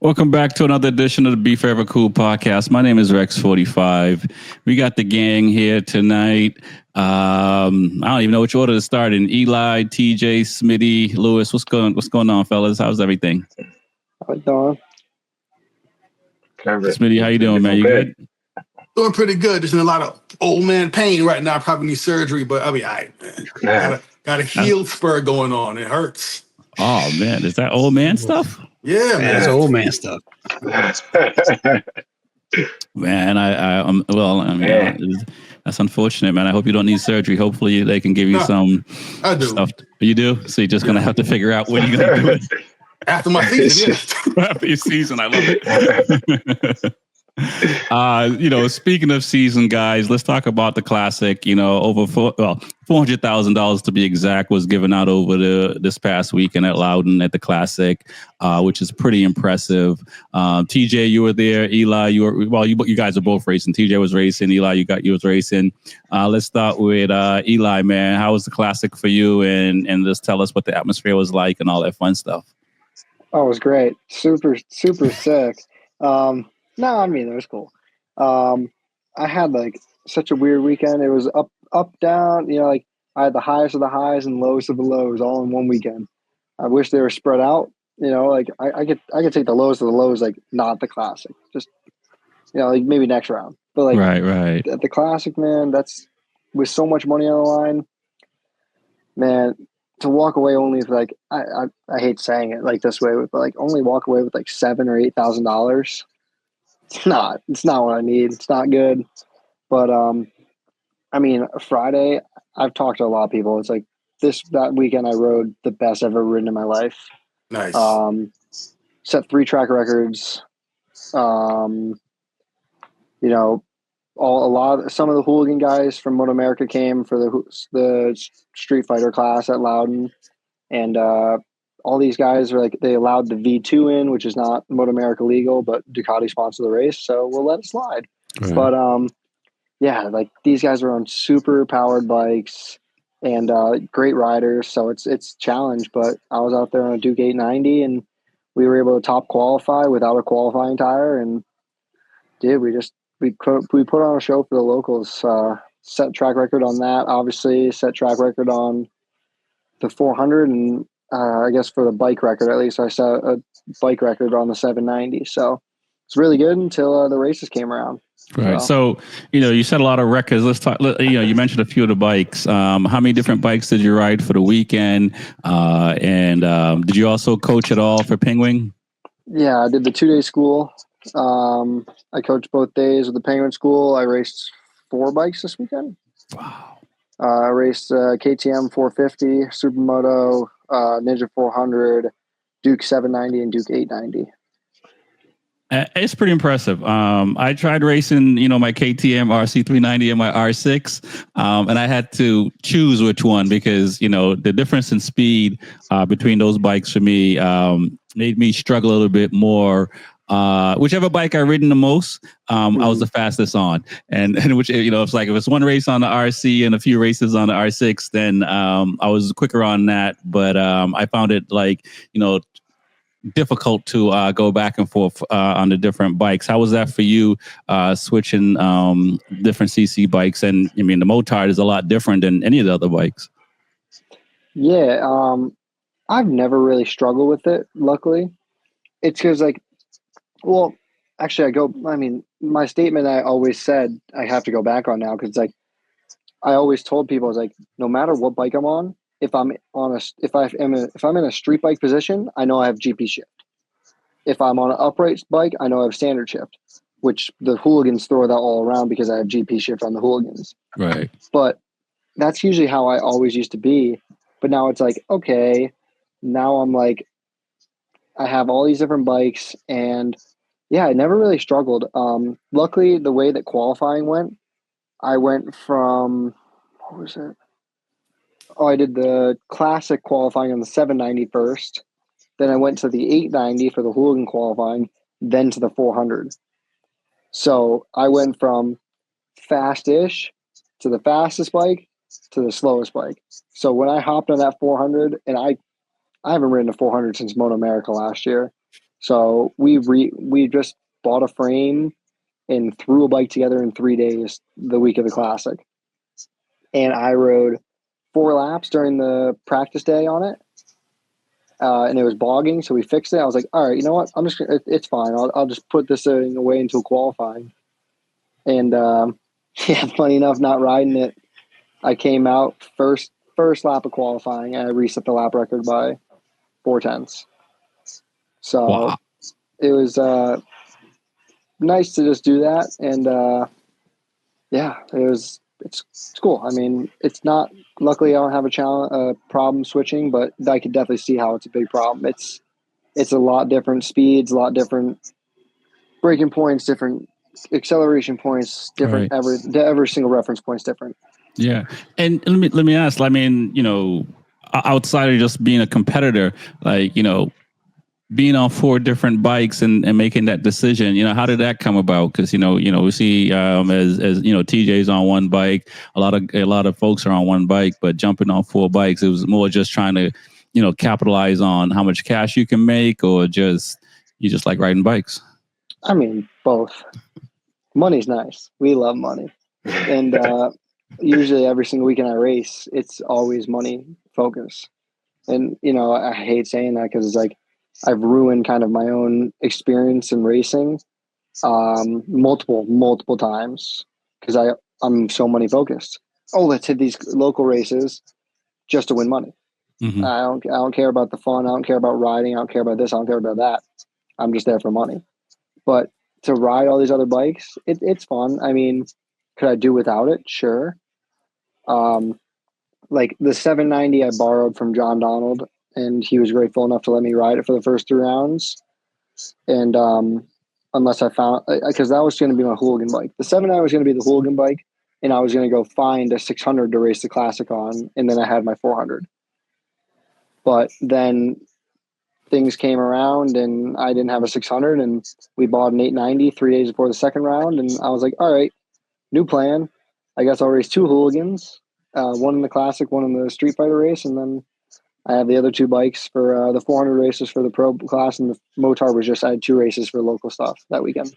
Welcome back to another edition of the Be Forever Cool podcast. My name is Rex Fortyfive. We got the gang here tonight. I don't even know which order to start in. Eli, TJ, Smitty, Lewis. What's going on, fellas? How's everything? How it doing? Smitty, how you doing, man? You good? Doing pretty good. There's in a lot of old man pain right now. I probably need surgery, but I'll be all right, man. Got a heel spur going on. It hurts. Oh man, is that old man stuff? Yeah, man. That's old man stuff. Man, that's unfortunate, man. I hope you don't need surgery. Hopefully they can give you some stuff. You do? So you're just going to have to figure out when you're going to do it. After my season, yeah. After your season, I love it. Speaking of season, guys, let's talk about the classic. Over $400,000 to be exact was given out over this past weekend at Loudon at the Classic, which is pretty impressive. TJ, you were there. Eli, you guys are both racing. TJ was racing. Eli, you was racing. Let's start with Eli, man. How was the Classic for you? And just tell us what the atmosphere was like and all that fun stuff. Oh, it was great. Super, super sick. No, I mean, it was cool. I had such a weird weekend. It was up, down, I had the highest of the highs and lowest of the lows all in one weekend. I wish they were spread out. I could take the lowest of the lows, not the Classic, just, maybe next round. But right. At the Classic, man, that's with so much money on the line, man, to walk away only with I hate saying it this way, but only walk away with $7,000 or $8,000. It's not what I need. It's not good. But Friday, I've talked to a lot of people. It's that weekend I rode the best I've ever ridden in my life. Nice. Set 3 track records. Some of the hooligan guys from Moto America came for the Street Fighter class at Loudon, and all these guys are they allowed the V2 in, which is not Moto America legal, but Ducati sponsored the race, so we'll let it slide. Right. But these guys are on super powered bikes and great riders, so it's challenge. But I was out there on a Duke 890, and we were able to top qualify without a qualifying tire, and we put on a show for the locals. Set track record on that, obviously. Set track record on the 400, and I guess for the bike record, at least I set a bike record on the 790. So it's really good until the races came around. Right. So, you set a lot of records. Let's talk, you mentioned a few of the bikes. How many different bikes did you ride for the weekend? And did you also coach at all for Penguin? Yeah, I did the 2-day school. I coached both days with the Penguin School. I raced 4 bikes this weekend. Wow. I raced KTM 450, Supermoto, Ninja 400, Duke 790, and Duke 890. It's pretty impressive. I tried racing, my KTM RC390 and my R6, and I had to choose which one because, the difference in speed between those bikes for me made me struggle a little bit more. Whichever bike I ridden the most, I was the fastest on, and which it's if it's one race on the RC and a few races on the R6, then I was quicker on that. But I found it difficult to go back and forth on the different bikes. How was that for you, switching different CC bikes? And the Motard is a lot different than any of the other bikes. Yeah, I've never really struggled with it. Luckily, it's because my statement I always said I have to go back on now because I always told people no matter what bike I'm on, if I'm in a street bike position, I know I have GP shift. If I'm on an upright bike, I know I have standard shift, which the hooligans throw that all around because I have GP shift on the hooligans. Right. But that's usually how I always used to be. But now it's okay, now I'm I have all these different bikes, and yeah, I never really struggled. Luckily, the way that qualifying went, I went from, what was it? Oh, I did the Classic qualifying on the 790 first. Then I went to the 890 for the hooligan qualifying, then to the 400. So I went from fast-ish to the fastest bike to the slowest bike. So when I hopped on that 400, and I haven't ridden a 400 since Moto America last year. So we just bought a frame and threw a bike together in 3 days the week of the Classic. And I rode 4 laps during the practice day on it. And it was bogging, so we fixed it. I was like, all right, you know what? It's fine. I'll just put this away until qualifying. And yeah, funny enough, not riding it, I came out first lap of qualifying, and I reset the lap record by 4/10. So Wow. it was nice to just do that, and yeah, it's cool. I mean, it's not. Luckily, I don't have a problem switching, but I could definitely see how it's a big problem. It's a lot different speeds, a lot different braking points, different acceleration points, different. Right. Every single reference point's different. Yeah. And let me ask, I mean, outside of just being a competitor, like, being on 4 different bikes and making that decision, how did that come about? Because we see as TJ's on one bike, a lot of folks are on one bike, but jumping on 4 bikes, it was more just trying to capitalize on how much cash you can make, or you just like riding bikes. I mean, both. Money's nice. We love money, and usually every single weekend I race, it's always money focus. And I hate saying that because it's like I've ruined kind of my own experience in racing multiple times because I'm so money focused. Oh, let's hit these local races just to win money. Mm-hmm. I don't care about the fun. I don't care about riding. I don't care about this. I don't care about that. I'm just there for money. But to ride all these other bikes, it's fun. I mean, could I do without it? Sure. Like the 790 I borrowed from John Donald, and he was grateful enough to let me ride it for the first 3 rounds. And unless I found, because that was going to be my hooligan bike. The 790 was going to be the hooligan bike, and I was going to go find a 600 to race the Classic on, and then I had my 400. But then things came around, and I didn't have a 600, and we bought an 890 3 days before the second round, and I was like, all right, new plan. I guess I'll race 2 hooligans, one in the Classic, one in the Street Fighter race, and then I have the other 2 bikes for the 400 races for the pro class, and the Motar was just I had 2 races for local stuff that weekend.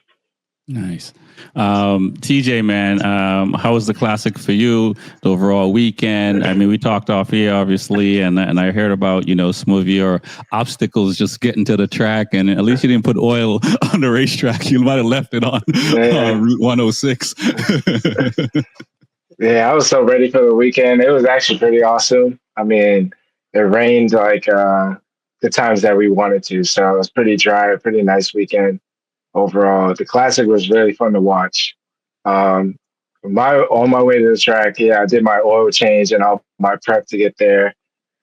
Nice. TJ, man, how was the Classic for you, the overall weekend? I mean, we talked off here, obviously, and I heard about, some of your obstacles just getting to the track, and at least you didn't put oil on the racetrack. You might have left it on Route 106. Yeah, I was so ready for the weekend. It was actually pretty awesome. I mean, it rained like the times that we wanted to, so it was pretty dry, a pretty nice weekend overall. The Classic was really fun to watch. On my way to the track, I did my oil change and all my prep to get there.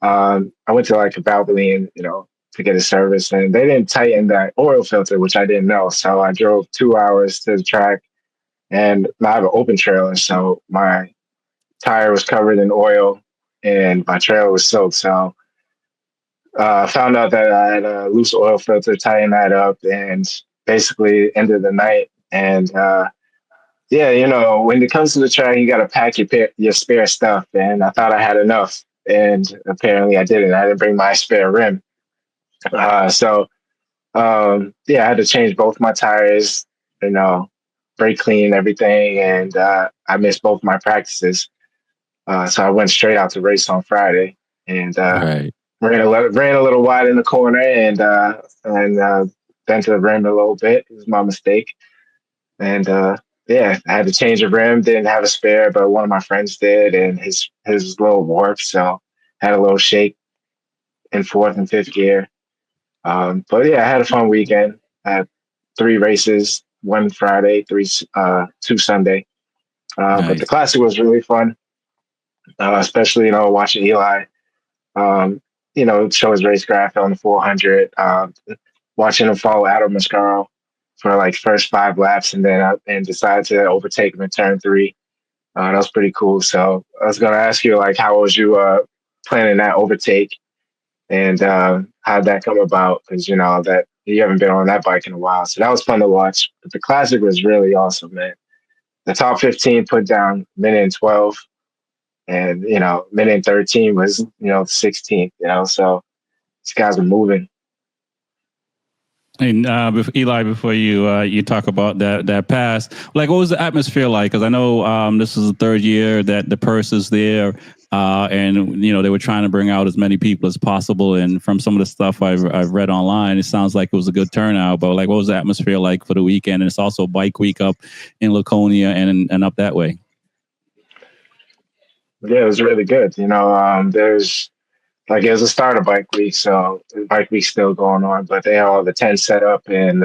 I went to like a Valvoline, to get a service, and they didn't tighten that oil filter, which I didn't know. So I drove 2 hours to the track, and I have an open trailer, so my tire was covered in oil and my trailer was soaked. So I found out that I had a loose oil filter, tightened that up, and basically ended the night. And when it comes to the track, you got to pack your spare stuff. And I thought I had enough, and apparently I didn't. I didn't bring my spare rim. So I had to change both my tires, brake clean everything, and I missed both my practices. So I went straight out to race on Friday, and Right. ran a little wide in the corner, and bent the rim a little bit. It was my mistake, and I had to change the rim. Didn't have a spare, but one of my friends did, and his was a little warped, so had a little shake in 4th and 5th gear. But I had a fun weekend. I had 3 races, 1 Friday, 2 Sunday. Nice. But the Classic was really fun, especially watching Eli. Show his racecraft on the 400. Watching him follow Adam Mascaro for like first 5 laps, and then decide to overtake him in turn 3. That was pretty cool. So I was gonna ask you, like, how was you planning that overtake, and how did that come about? Because that you haven't been on that bike in a while, so that was fun to watch. But the Classic was really awesome, man. The top 15 put down minute and 12, and minute and 13 was 16th. So these guys are moving. And Eli, before you talk about that pass, like what was the atmosphere like? Because I know this is the third year that the purse is there, and they were trying to bring out as many people as possible. And from some of the stuff I've read online, it sounds like it was a good turnout. But like, what was the atmosphere like for the weekend? And it's also Bike Week up in Laconia and up that way. Yeah, it was really good. There's like it was a start of Bike Week, so Bike Week's still going on, but they have all the tents set up and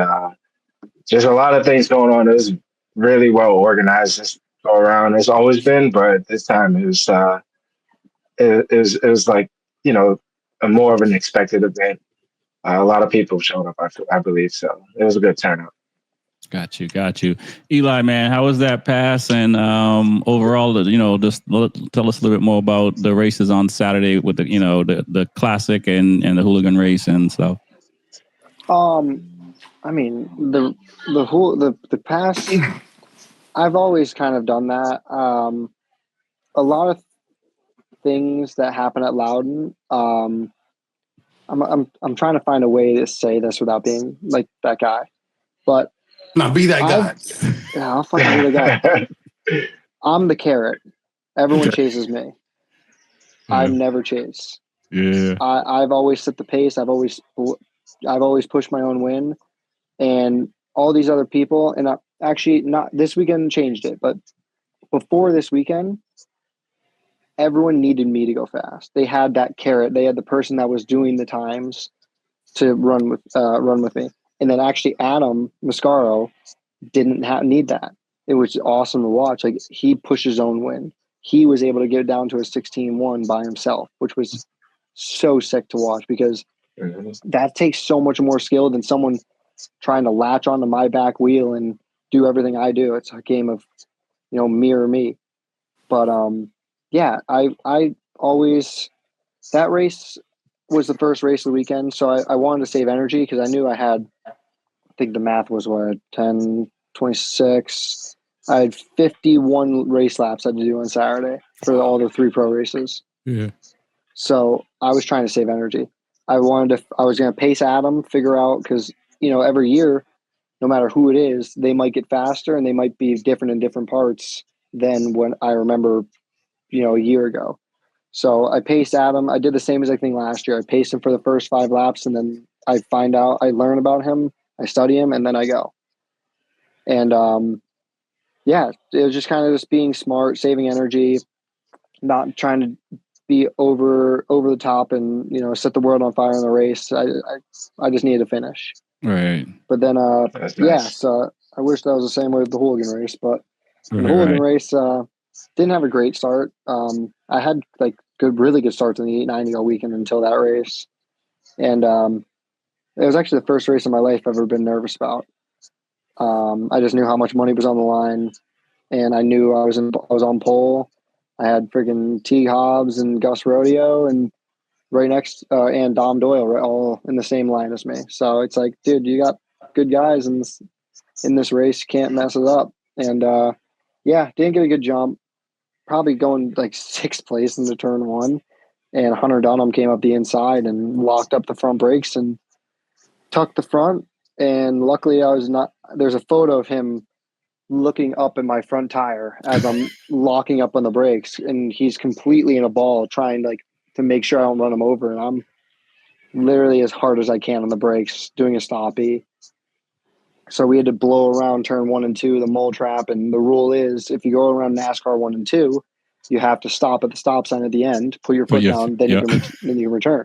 just a lot of things going on. It was really well organized this go around. It's always been, but this time it was like a more of an expected event. A lot of people showed up, I believe, so it was a good turnout. Got you. Eli, man, how was that pass? And overall, just tell us a little bit more about the races on Saturday with the classic and the hooligan race and stuff. I mean the pass. I've always kind of done that. A lot of things that happen at Loudon. I'm trying to find a way to say this without being like that guy, but now be that guy. Yeah, I'll fucking be the guy. I'm the carrot. Everyone chases me. I'm never chased. Yeah. I've always set the pace. I've always pushed my own win, and all these other people. And actually, not this weekend changed it, but before this weekend, everyone needed me to go fast. They had that carrot. They had the person that was doing the times to run with me. And then actually Adam Mascaro didn't need that. It was awesome to watch. Like he pushed his own win. He was able to get down to a 16-1 by himself, which was so sick to watch because that takes so much more skill than someone trying to latch onto my back wheel and do everything I do. It's a game of, mirror me. But yeah, I always, that race was the first race of the weekend. So I wanted to save energy because I knew I had, I think the math was 10, 26. I had 51 race laps I had to do on Saturday for all the 3 pro races. Yeah. So I was trying to save energy. I was going to pace Adam, figure out, because, every year, no matter who it is, they might get faster and they might be different in different parts than when I remember, a year ago. So I paced Adam. I did the same exact thing last year. I paced him for the first 5 laps and then I learn about him, I study him, and then I go. And yeah, it was just kind of just being smart, saving energy, not trying to be over the top and set the world on fire in the race. I just needed to finish. Right. But then That's yeah, nice. so I wish that was the same way with the hooligan race, but the hooligan race didn't have a great start. I had like really good starts in the 890 all weekend until that race, and it was actually the first race in my life I've ever been nervous about. I just knew how much money was on the line, and I knew I was on pole. I had friggin' T. Hobbs and Gus Rodeo and right next and Dom Doyle all in the same line as me. So it's like, dude, you got good guys in this race. You can't mess it up. And yeah, didn't get a good jump. Probably going like 6th place into turn 1. And Hunter Dunham came up the inside and locked up the front brakes and tucked the front. And luckily there's a photo of him looking up at my front tire as I'm locking up on the brakes, and he's completely in a ball trying to make sure I don't run him over. And I'm literally as hard as I can on the brakes doing a stoppie. So we had to blow around turn 1 and 2, the mole trap. And the rule is if you go around NASCAR 1 and 2, you have to stop at the stop sign at the end, put your foot down, then you can return.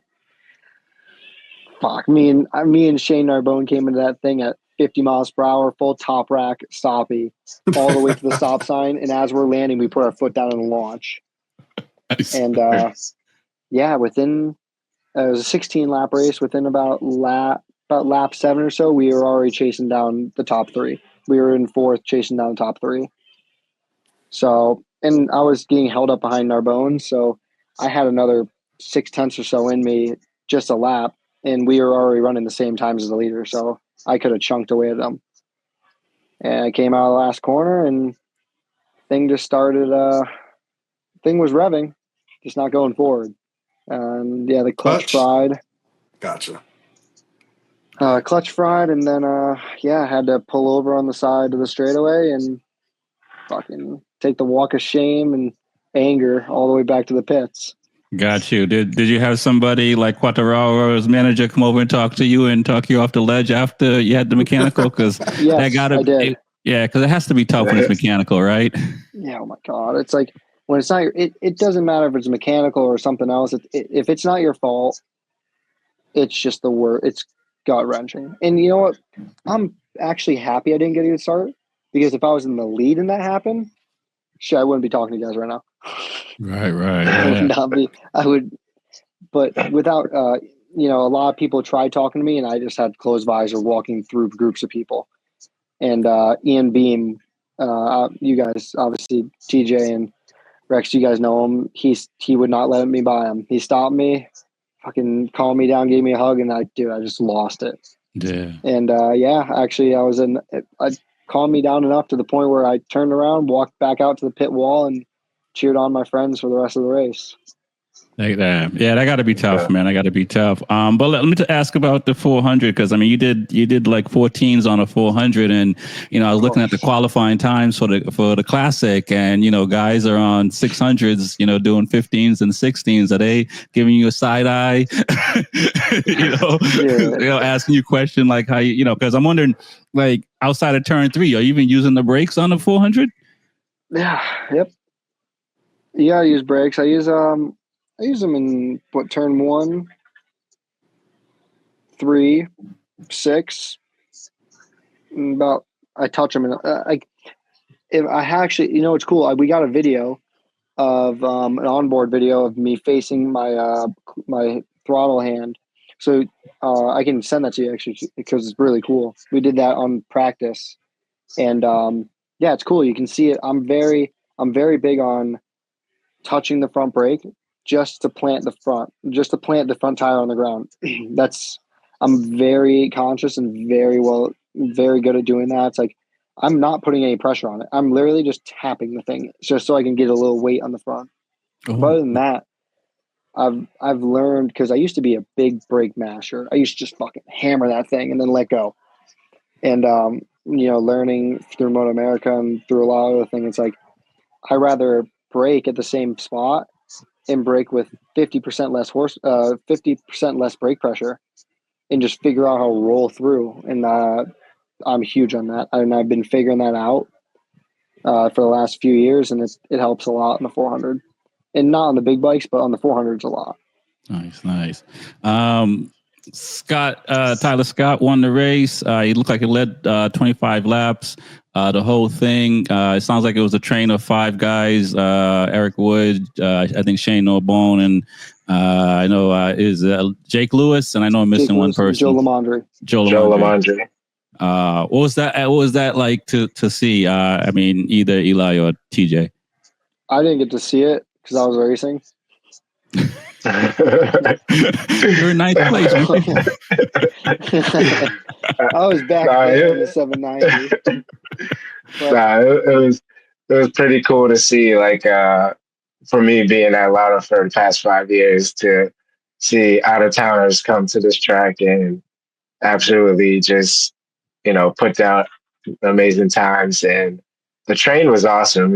Fuck, me and Shane Narbonne came into that thing at 50 miles per hour, full top rack, stoppie, all the way to the stop sign. And as we're landing, we put our foot down and launch. And yeah, within it was a 16-lap race. Within about lap 7 or so, we were already chasing down the top 3. We were in 4th, chasing down the top 3. So, and I was getting held up behind Narbonne, so I had another 0.6 or so in me, just a lap, and we were already running the same times as the leader, so I could have chunked away at them. And I came out of the last corner, and thing just started. Thing was revving, just not going forward. And yeah, the clutch fried. Gotcha. Clutch fried, and then I had to pull over on the side of the straightaway and fucking take the walk of shame and anger all the way back to the pits. Got you. Did you have somebody like Quattararo's manager come over and talk to you and talk you off the ledge after you had the mechanical? Because yes, I did. Because it has to be tough when it's mechanical, right? Yeah. Oh my god, it's like when it's not. It doesn't matter if it's mechanical or something else. If it's not your fault, it's just the worst. It's gut wrenching. And you know what? I'm actually happy I didn't get a good start, because if I was in the lead and that happened, shit, I wouldn't be talking to you guys right now. Right. I would not be. I would, but without, a lot of people tried talking to me, and I just had closed visor walking through groups of people. And Ian Beam, you guys obviously, TJ and Rex, you guys know him. He would not let me by him. He stopped me, fucking calmed me down, gave me a hug, and I just lost it. Yeah. And actually, I calmed me down enough to the point where I turned around, walked back out to the pit wall, and cheered on my friends for the rest of the race. Like that. Yeah, that got to be tough, man. I got to be tough. But let me ask about the 400, because I mean, you did like 14s on a 400, and I was looking at the qualifying times for the classic, and guys are on 600s, doing 15s and 16s. Are they giving you a side eye? Asking you a question like how because I'm wondering, like outside of turn 3, are you even using the brakes on the 400? Yeah. Yep. Yeah, I use brakes. I use them in turn 1, 3, 6. About I touch them in if I actually, it's cool. We got a video of an onboard video of me facing my my throttle hand, so I can send that to you actually, because it's really cool. We did that on practice, and it's cool. You can see it. I'm very big on touching the front brake just to plant the front tire on the ground. I'm very conscious and very good at doing that. It's like I'm not putting any pressure on it. I'm literally just tapping the thing just so I can get a little weight on the front. Oh. But other than that, I've learned, because I used to be a big brake masher. I used to just fucking hammer that thing and then let go. And learning through Moto America and through a lot of other things, it's like I rather brake at the same spot and brake with 50% less 50% less brake pressure, and just figure out how to roll through. And I'm huge on that. And I've been figuring that out for the last few years, and it helps a lot in the 400, and not on the big bikes, but on the 400s a lot. Nice. Tyler Scott won the race. He looked like he led 25 laps. The whole thing. It sounds like it was a train of 5 guys. Eric Wood, I think Shane Norbone, and I know is Jake Lewis, and I know I'm missing one person. Joe Lamondre. What was that like to see? I mean, either Eli or TJ. I didn't get to see it because I was racing. You're in 9th place. I was back in the 790. It was pretty cool to see. Like for me being at Loudon for the past 5 years, to see out of towners come to this track and absolutely just put down amazing times. And the train was awesome.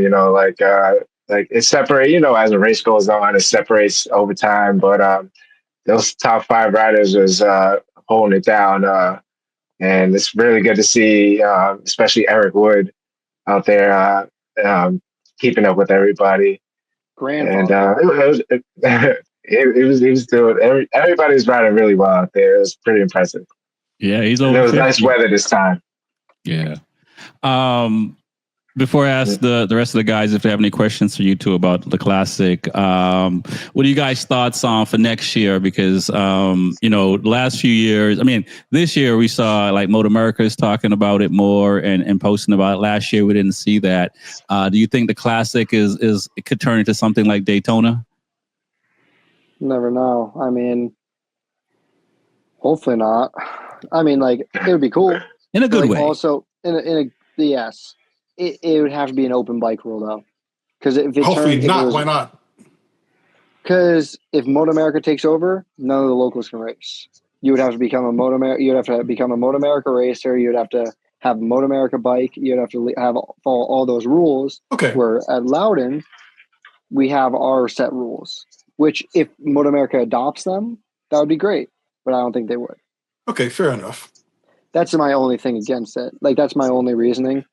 Like it separates, as a race goes on, it separates over time. But those top 5 riders was holding it down. And it's really good to see, especially Eric Wood out there keeping up with everybody. And it was doing, everybody was riding really well out there. It was pretty impressive. Yeah, he's over. It was nice weather this time. Yeah. Before I ask the rest of the guys if they have any questions for you two about the classic, what are you guys' thoughts on for next year? Because the last few years, I mean, this year we saw like Moto America is talking about it more and posting about it. Last year we didn't see that. Do you think the classic it could turn into something like Daytona? Never know. I mean, hopefully not. I mean, like, it would be cool in a good way. Also, yes. It would have to be an open bike rule, though. Because if it hopefully not, why not? Because if Moto America takes over, none of the locals can race. you would have to become a You'd have to become a Moto America racer. You'd have to have a Moto America bike. You'd have to follow all those rules. Okay. Where at Loudon, we have our set rules, which if Moto America adopts them, that would be great. But I don't think they would. Okay, fair enough. That's my only thing against it. Like, that's my only reasoning.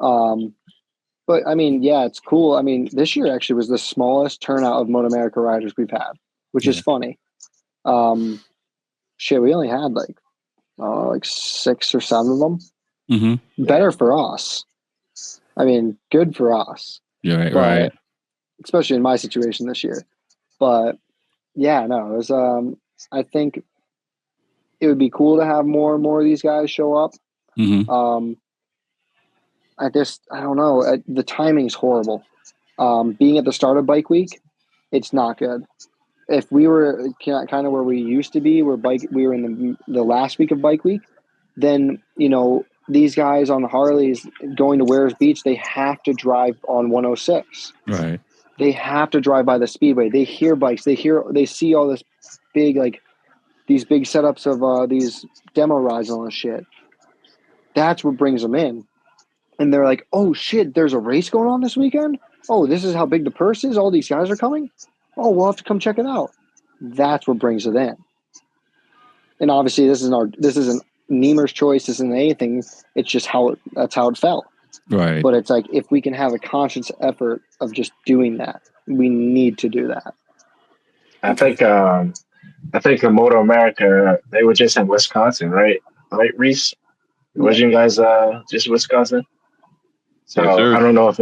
But I mean, yeah, it's cool. I mean, this year actually was the smallest turnout of Moto America riders we've had, which is funny. We only had like 6 or 7 of them. Mm-hmm. Better for us. I mean, good for us. You're right, but, right. Especially in my situation this year. But yeah, no, it was. I think it would be cool to have more and more of these guys show up. Mm-hmm. I don't know. The timing's horrible. Being at the start of Bike Week, it's not good. If we were kind of where we used to be, we were in the last week of Bike Week, then, these guys on Harleys going to Wares Beach, they have to drive on 106. Right. They have to drive by the speedway. They hear bikes. They see all this big, these big setups of these demo rides and all this shit. That's what brings them in. And they're like, oh shit, there's a race going on this weekend? Oh, this is how big the purse is? All these guys are coming? Oh, we'll have to come check it out. That's what brings it in. And obviously this isn't Niemer's choice, this isn't anything. It's just that's how it felt. Right. But it's like, if we can have a conscious effort of just doing that, we need to do that. I think in Moto America, they were just in Wisconsin, right? Right, Reese? Was you guys just Wisconsin? So yes, sir. I don't know if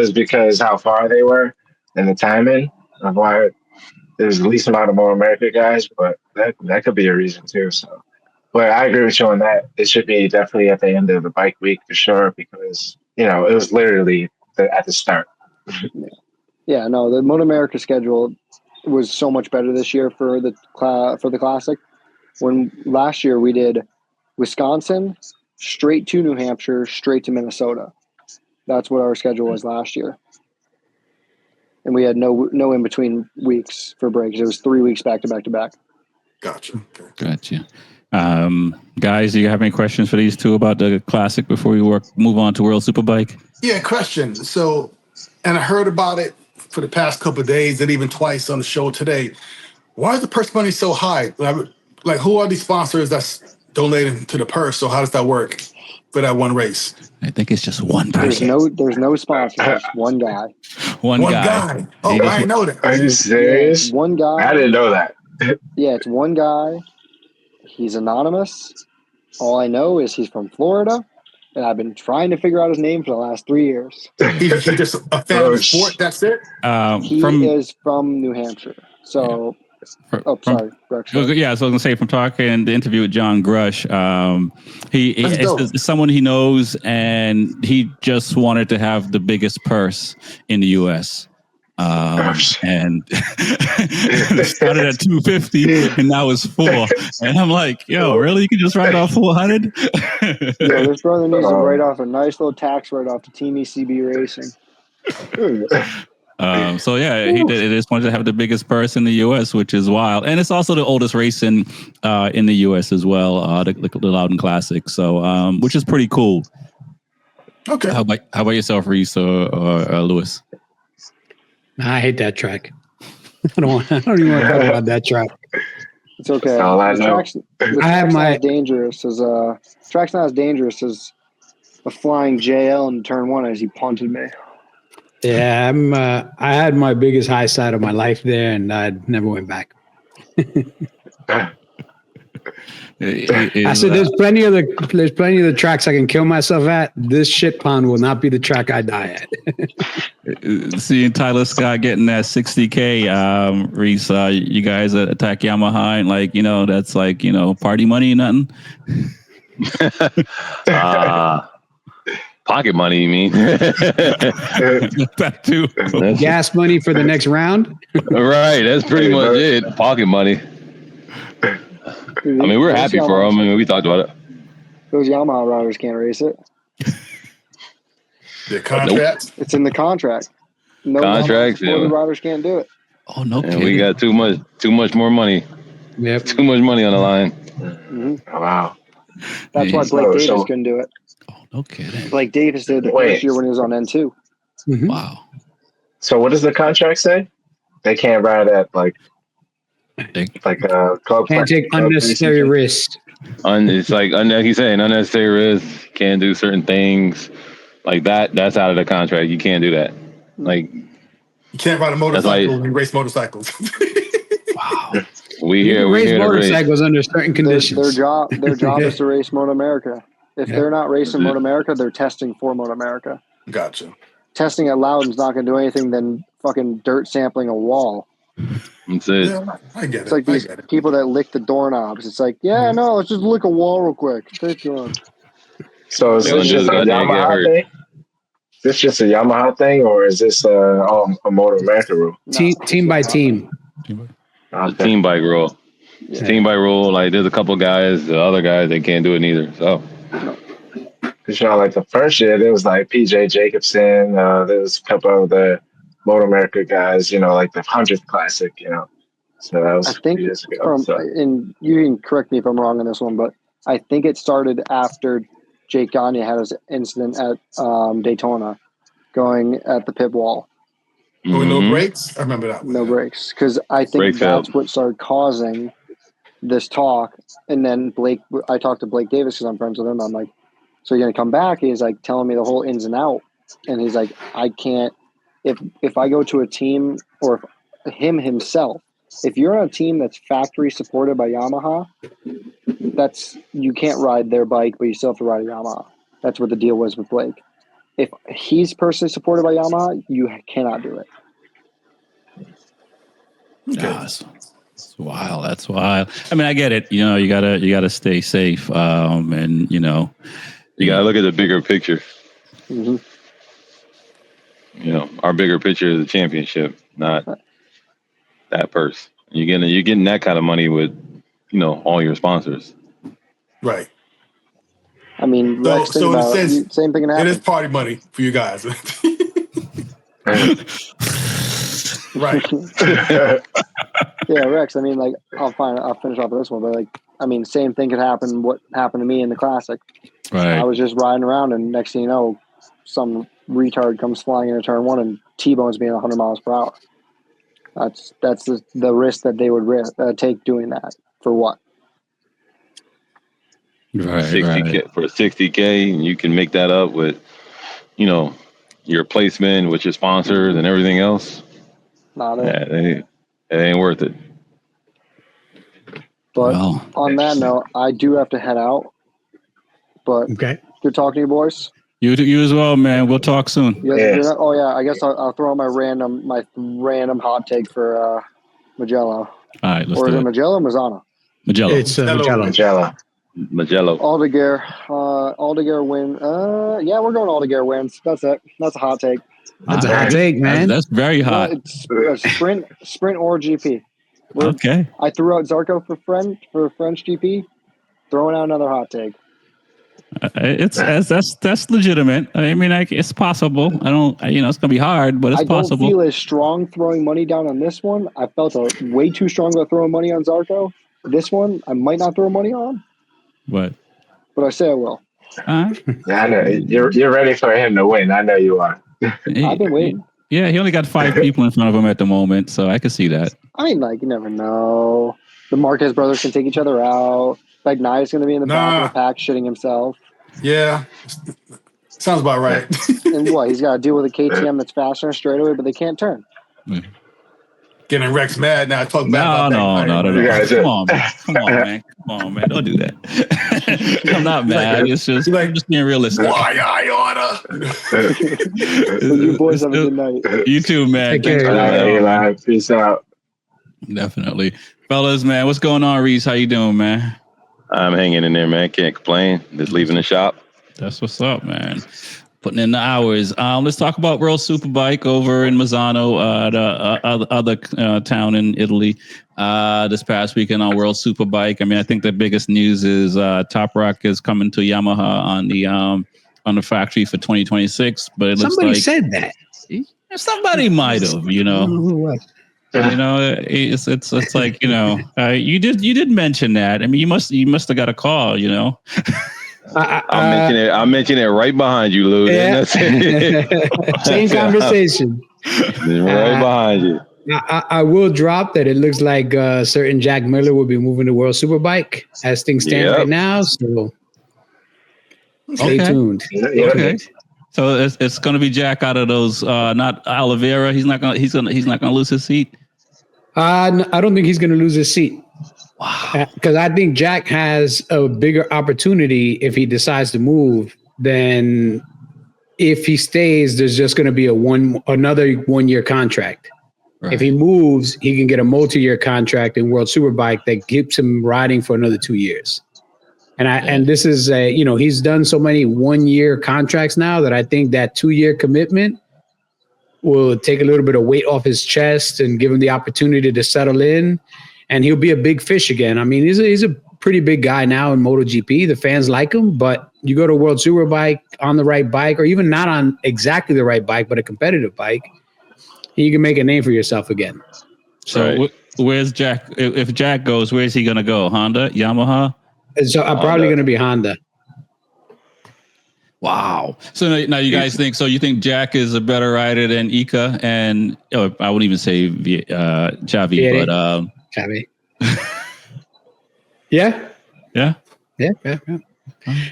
it's because how far they were and the timing of why there's the least amount of Moto America guys, but that could be a reason too. So, but I agree with you on that. It should be definitely at the end of the bike week for sure, because it was literally at the start. Yeah, no, the Moto America schedule was so much better this year for the Classic. When last year we did Wisconsin, straight to New Hampshire, straight to Minnesota. That's what our schedule was last year. And we had no in between weeks for breaks. It was 3 weeks back to back to back. Gotcha. Gotcha. Guys, do you have any questions for these two about the Classic before we move on to World Superbike? Yeah, question. So, and I heard about it for the past couple of days and even twice on the show today. Why is the purse money so high? Like, who are these sponsors that's donating to the purse? So how does that work for that one race? I think it's just one person. There's no sponsors. Just one guy. One guy. Oh, I didn't know that. Are you serious? Yeah, one guy. I didn't know that. Yeah, it's one guy. He's anonymous. All I know is he's from Florida, and I've been trying to figure out his name for the last 3 years. He's just a fan of the sport. That's it. He is from New Hampshire. So, sorry, Rexy. Yeah, so I was gonna say, from talking the interview with John Grush, it's someone he knows, and he just wanted to have the biggest purse in the U.S. And it started at 250, and now it's 4. And I'm like, yo, really? You can just write off 400? This brother needs to write off a nice little tax write-off to Team ECB Racing. So yeah, he did. It just wanted to have the biggest purse in the U.S., which is wild, and it's also the oldest race in the U.S. as well, the Loudon Classic. So, which is pretty cool. Okay. How about yourself, Reese or Lewis? I hate that track. I don't even want to talk about that track. It's okay. All I know. Track's not as dangerous as a flying JL in turn 1 as he punted me. Yeah, I had my biggest high side of my life there, and I never went back. I said, there's plenty of the tracks I can kill myself at. This shit pond will not be the track I die at. Seeing Tyler Scott getting that 60K, Reese, you guys attack Yamaha and that's party money or nothing. Pocket money, you mean? That too. Gas money for the next round. Right, that's pretty much it. Pocket money. Dude, I mean, we're happy for them. I mean, we talked about it. Those Yamaha riders can't race it. The contract? It's in the contract. No Contracts, riders can't do it. Oh no! And we got too much more money. Yep. Too much money on the line. Mm-hmm. Oh, wow. That's why Blake Davis couldn't do it. Oh, no kidding. Blake Davis did the first year when he was on N2. Mm-hmm. Wow. So what does the contract say? They can't ride at like club. Can't take unnecessary risks. It's like he's saying unnecessary risks. Can't do certain things like that. That's out of the contract. You can't do that. Like you can't ride a motorcycle when you race motorcycles. Wow. We race motorcycles under certain conditions. Their job is to race Moto America. If they're not racing Moto America, they're testing for Moto America. Gotcha. Testing at Loudon's not going to do anything than fucking dirt sampling a wall. That's it. Yeah, I get it. It's like these people that lick the doorknobs. It's like, no, let's just lick a wall real quick. Take it on. So is this just a Yamaha thing? Is this just a Yamaha thing, or is this a Moto America rule? Team by team. Okay. Team bike rule. Yeah. Team bike rule. Like there's a couple guys, the other guys they can't do it neither. So. Because like the first year, there was like PJ Jacobson. There was a couple of the Moto America guys. Like the 100th Classic. So that was I think years ago. and you can correct me if I'm wrong on this one, but I think it started after Jake Gagne had his incident at Daytona, going at the pit wall. Oh, no brakes? I remember that one. No brakes, because I think that's what started causing this talk. And then I talked to Blake Davis because I'm friends with him. I'm like, so you're going to come back? He's like telling me the whole ins and out. And he's like, I can't, if I go to a team or him himself, if you're on a team that's factory supported by Yamaha, you can't ride their bike, but you still have to ride a Yamaha. That's what the deal was with Blake. If he's personally supported by Yamaha, you cannot do it. That's wild. That's wild. I mean, I get it. You gotta stay safe. And you gotta look at the bigger picture. Mm-hmm. Our bigger picture is the championship, not that purse. You're getting that kind of money with, all your sponsors. Right. I mean, Rex, so in a sense, same thing can happen. It is party money for you guys. Right. Yeah, Rex. I mean, like, I'll finish off with this one, but same thing could happen. What happened to me in the Classic? Right. I was just riding around, and next thing you know, some retard comes flying into turn one and T-bones me at 100 miles per hour. That's the risk that they would take doing that. For what? Right. 60K for 60K, you can make that up with, your placement with your sponsors and everything else. Not it. It ain't worth it. But on that note, I do have to head out. But good talking to you, boys. You as well, man. We'll talk soon. I guess I'll throw out my random hot take for Magello. All right, let's do it. Or is it Magello or Mazzano? Magello. It's Magello. Aldeguer win. Yeah, we're going Aldeguer wins. That's it. That's a hot take. That's a hot take, man. That's very hot. It's a sprint or GP. Okay. I threw out Zarco for French GP. Throwing out another hot take. That's legitimate. I mean, it's possible. I don't. It's gonna be hard, but it's possible. I don't feel as strong throwing money down on this one. I felt way too strong about throwing money on Zarco. This one, I might not throw money on. But I say I will. Yeah, I know you're ready for him to win. I know you are. I've been waiting. Yeah, he only got 5 people in front of him at the moment, so I can see that. I mean, you never know. The Marquez brothers can take each other out. Bagnaya's going to be in the back of the pack shitting himself. Yeah, sounds about right. And what? He's got to deal with a KTM that's faster straightaway, but they can't turn. Getting Rex mad now. Talk bad about No. Come on, man. Don't do that. I'm not mad. It's just I'm just being realistic. Why I oughta? You boys have a good night. You too, man. Take care. Eli. Peace out. Definitely, fellas, man. What's going on, Reese? How you doing, man? I'm hanging in there, man. Can't complain. Just leaving the shop. That's what's up, man. Putting in the hours. Let's talk about World Superbike over in Mazzano, the other town in Italy. This past weekend on World Superbike. I mean, I think the biggest news is Top Rock is coming to Yamaha on the factory for 2026. But it looks somebody like said that. somebody might have, Who was? You know, it's like, you know, you did mention that. I mean, you must have got a call, you know. I'll mention it right behind you, Lou. Yeah. Same conversation. Right behind you. I will drop that. It looks like certain Jack Miller will be moving to World Superbike as things stand right now. So stay tuned. Okay. So it's going to be Jack out of those. Not Oliveira. He's not going to lose his seat. I don't think he's going to lose his seat. Wow. Because I think Jack has a bigger opportunity if he decides to move than if he stays. There's just going to be another 1 year contract. Right. If he moves, he can get a multi-year contract in World Superbike that keeps him riding for another 2 years. And this is he's done so many 1 year contracts now that I think that 2 year commitment will take a little bit of weight off his chest and give him the opportunity to settle in, and he'll be a big fish again. I mean, he's a pretty big guy now in MotoGP. The fans like him, but you go to World Superbike on the right bike, or even not on exactly the right bike, but a competitive bike, you can make a name for yourself again. So where's Jack? If Jack goes, where's he going to go? Honda, Yamaha? So I'm probably going to be Honda. Wow. So now you guys think, so you think Jack is a better rider than Ika and I wouldn't even say Xavi, but Xavi. Yeah.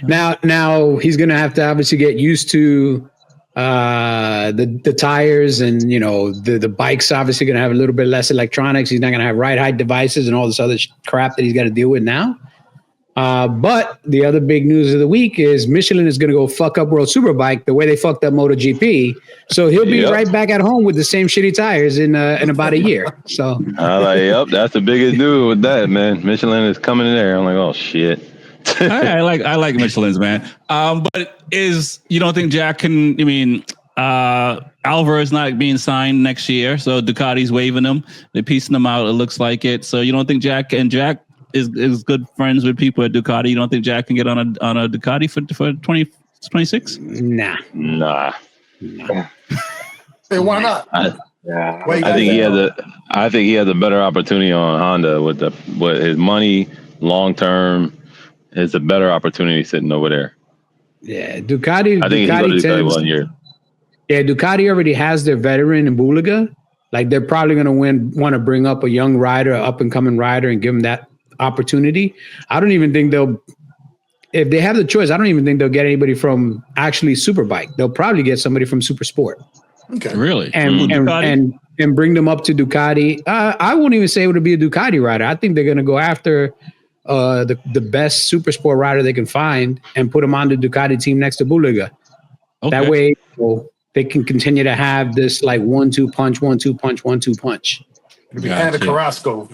Now he's going to have to obviously get used to the tires, and the bike's obviously going to have a little bit less electronics. He's not going to have ride height devices and all this other crap that he's got to deal with now. But the other big news of the week is Michelin is going to go fuck up World Superbike the way they fucked up MotoGP. So he'll be right back at home with the same shitty tires in about a year. So that's the biggest news with that, man. Michelin is coming in there. I'm like, oh shit. I like Michelin's, man. But you don't think Jack can? I mean, Alvaro is not being signed next year, so Ducati's waiving him. They're piecing him out. It looks like it. So you don't think Jack is good friends with people at Ducati? You don't think Jack can get on a Ducati for 2026? Nah. Hey, why not? I think he has a better opportunity on Honda with his money long term. It's a better opportunity sitting over there. Yeah, Ducati. I think he's going to Ducati 1 year. Yeah, Ducati already has their veteran in Bulega. Like, they're probably going to want to bring up a young rider, up and coming rider, and give him that opportunity. I don't even think if they have the choice, I don't even think they'll get anybody from actually Superbike. They'll probably get somebody from Supersport. Okay, really, and bring them up to Ducati. I won't even say it would be a Ducati rider. I think they're going to go after the best Supersport rider they can find and put him on the Ducati team next to Bulega. Okay. That way, they can continue to have this like 1-2 punch, 1-2 punch, 1-2 punch. Anna Carrasco.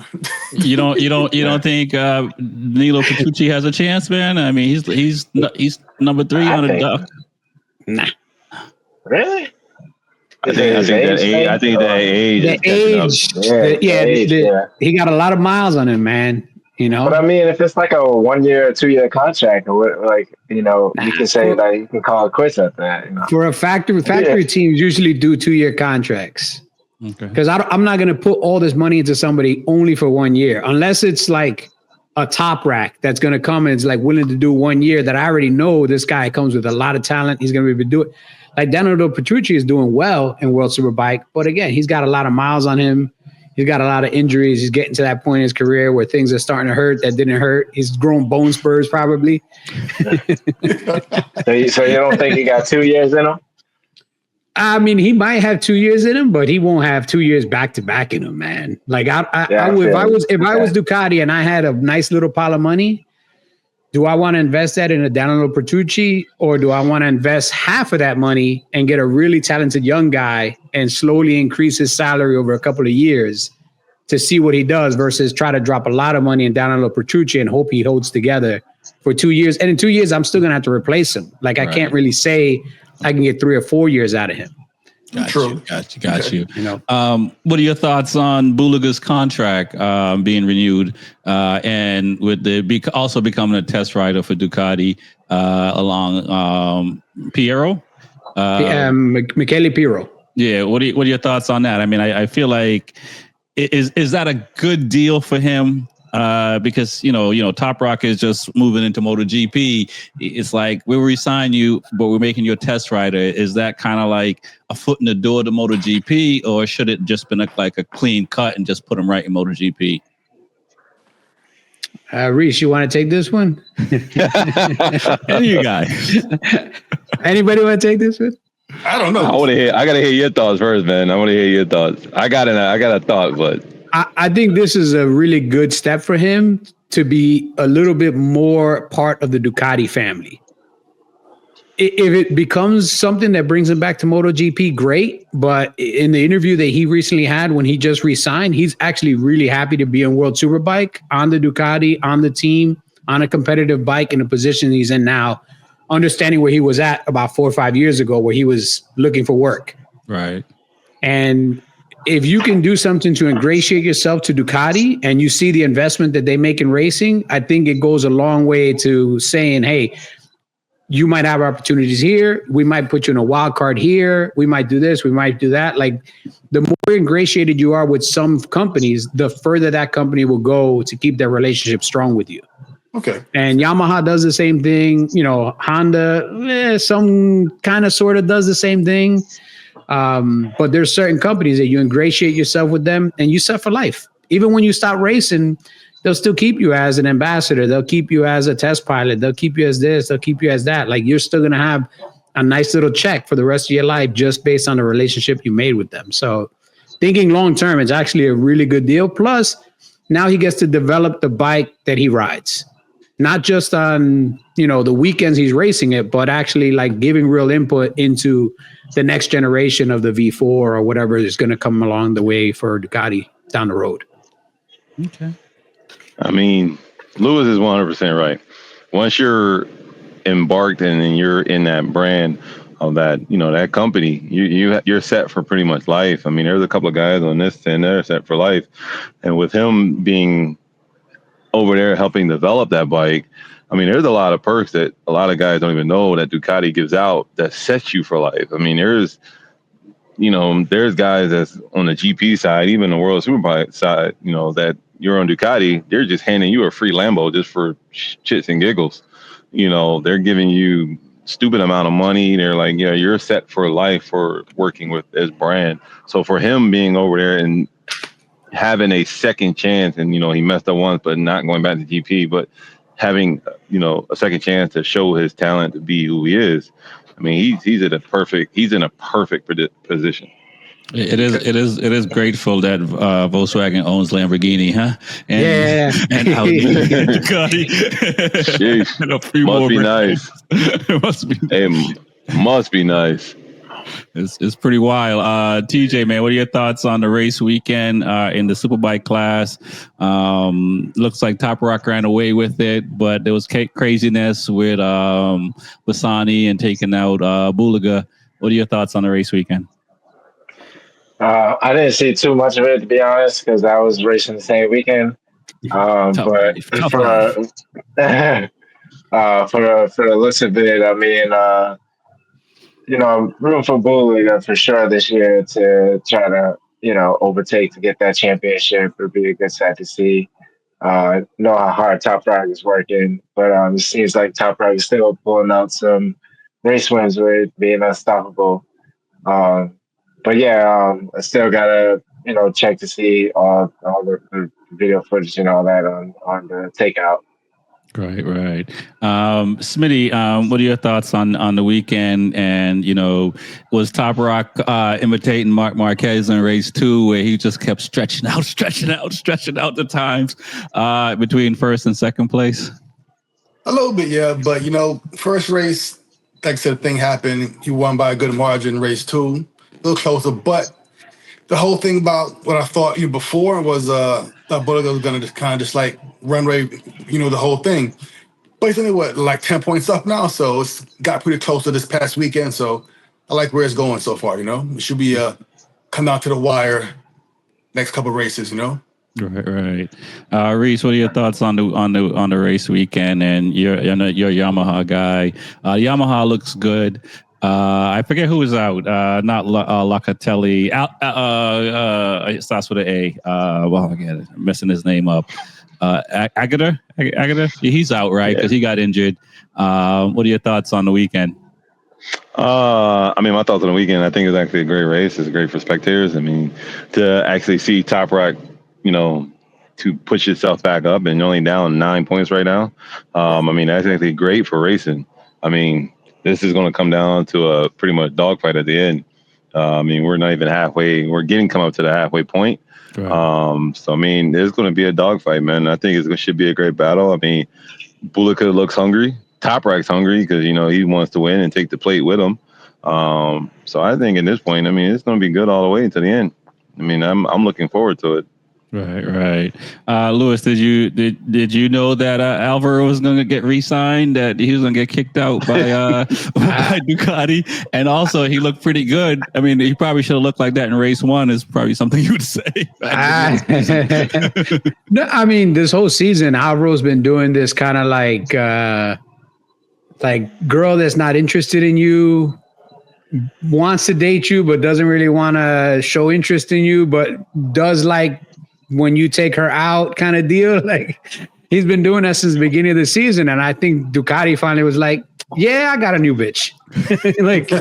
You don't think Nilo Petrucci has a chance, man? I mean, he's number 3 on the duck. Nah. Really? I think that age. He got a lot of miles on him, man. But I mean, if it's like a 1 year, 2 year contract, or you can say that you can call it quits at that. For a factory teams usually do 2 year contracts. Okay. Because I'm not going to put all this money into somebody only for 1 year, unless it's like a top rack that's going to come and is like willing to do 1 year that I already know this guy comes with a lot of talent. He's going to be able to do it. Like Danilo Petrucci is doing well in World Superbike, but again, he's got a lot of miles on him. He's got a lot of injuries. He's getting to that point in his career where things are starting to hurt that didn't hurt. He's grown bone spurs probably. So you don't think he got 2 years in him? I mean, he might have 2 years in him, but he won't have 2 years back to back in him, man. Like if I was Ducati and I had a nice little pile of money, do I want to invest that in a Danilo Petrucci, or do I want to invest half of that money and get a really talented young guy and slowly increase his salary over a couple of years to see what he does versus try to drop a lot of money in Danilo Petrucci and hope he holds together for 2 years? And in 2 years, I'm still going to have to replace him. Like, I can't really say I can get 3 or 4 years out of him. Got you. What are your thoughts on Bulega's contract being renewed and with also becoming a test rider for Ducati along Piero? Michele Piero. Yeah. What are your thoughts on that? I mean, I feel like is that a good deal for him? Because Top Rock is just moving into MotoGP. It's like we'll resign you, but we're making you a test rider. Is that kind of like a foot in the door to MotoGP, or should it just been like a clean cut and just put him right in MotoGP? Reese, you want to take this one? Any you guys? Anybody want to take this one? I don't know. I gotta hear your thoughts first, man. I want to hear your thoughts. I got a thought, but I think this is a really good step for him to be a little bit more part of the Ducati family. If it becomes something that brings him back to MotoGP, great. But in the interview that he recently had when he just resigned, he's actually really happy to be on World Superbike, on the Ducati, on the team, on a competitive bike in the position he's in now, understanding where he was at about 4 or 5 years ago, where he was looking for work. Right. And if you can do something to ingratiate yourself to Ducati and you see the investment that they make in racing, I think it goes a long way to saying, hey, you might have opportunities here. We might put you in a wild card here. We might do this. We might do that. Like, the more ingratiated you are with some companies, the further that company will go to keep their relationship strong with you. Okay. And Yamaha does the same thing. Honda, some kind of sort of does the same thing. But there's certain companies that you ingratiate yourself with them and you set for life. Even when you stop racing, they'll still keep you as an ambassador. They'll keep you as a test pilot. They'll keep you as this. They'll keep you as that. Like, you're still going to have a nice little check for the rest of your life just based on the relationship you made with them. So thinking long term, it's actually a really good deal. Plus, now he gets to develop the bike that he rides. Not just on, the weekends he's racing it, but actually like giving real input into the next generation of the V4 or whatever is going to come along the way for Ducati down the road. Okay. I mean, Lewis is 100% right. Once you're embarked and you're in that brand of that, that company, you're set for pretty much life. I mean, there's a couple of guys on this and they're set for life. And with him being over there helping develop that bike, I mean, there's a lot of perks that a lot of guys don't even know that Ducati gives out that sets you for life. I mean, there's guys that's on the GP side, even the World Superbike side, that you're on Ducati, they're just handing you a free Lambo just for shits and giggles. They're giving you stupid amount of money. They're like, yeah, you're set for life for working with this brand. So for him being over there and having a second chance, and he messed up once, but not going back to GP, but having a second chance to show his talent to be who he is. I mean, he's in a perfect position. It is grateful that Volkswagen owns Lamborghini, huh? And Audi and Ducati. And a few must more be brands. Nice. It must be. It must be nice. It's pretty wild. TJ, man, what are your thoughts on the race weekend in the Superbike class? Looks like Top Rock ran away with it, but there was craziness with Bassani and taking out Bulaga. What are your thoughts on the race weekend? I didn't see too much of it, to be honest, because I was racing the same weekend. But for the looks of it, I mean, room for Bulaga for sure this year to try to, overtake to get that championship would be a good sight to see. Know how hard Top Rock is working, but it seems like Top Rock is still pulling out some race wins with being unstoppable. But yeah, I still gotta, check to see all the video footage and all that on the takeout. Right. Smitty, what are your thoughts on the weekend? And, was Top Rock imitating Marc Marquez in race 2, where he just kept stretching out the times between first and second place? A little bit, yeah. But, first race, like I said, thing happened. He won by a good margin. Race 2, a little closer. But the whole thing about what I thought before was that Bulaga was going to just like run away, the whole thing. But he's only, like 10 points up now? So it's got pretty close to this past weekend. So I like where it's going so far, It should be come down to the wire next couple of races, Right. Reese, what are your thoughts on the race weekend? And you're Yamaha guy. Yamaha looks good. I forget who was out. Not Locatelli. It starts with an A. Well, again, I'm messing his name up. Agata? He's out, right? Because he got injured. What are your thoughts on the weekend? I mean, my thoughts on the weekend, I think it's actually a great race. It's great for spectators. I mean, to actually see Top Rock, to push itself back up and only down 9 points right now. I mean, that's actually great for racing. I mean, this is going to come down to a pretty much dogfight at the end. I mean, we're not even halfway. We're come up to the halfway point. Right. So, I mean, there's going to be a dogfight, man. I think it should be a great battle. I mean, Bulika looks hungry. Top Rock's hungry because, he wants to win and take the plate with him. So I think at this point, I mean, it's going to be good all the way to the end. I mean, I'm looking forward to it. Right. Louis, did you know that Alvaro was going to get re-signed? That he was going to get kicked out by by Ducati, and also he looked pretty good. I mean, he probably should have looked like that in race one. Is probably something you would say. No, I mean, this whole season, Alvaro's been doing this kind of like girl that's not interested in you, wants to date you, but doesn't really want to show interest in you, but does like when you take her out kind of deal. Like, he's been doing that since the beginning of the season. And I think Ducati finally was like, yeah, I got a new bitch. like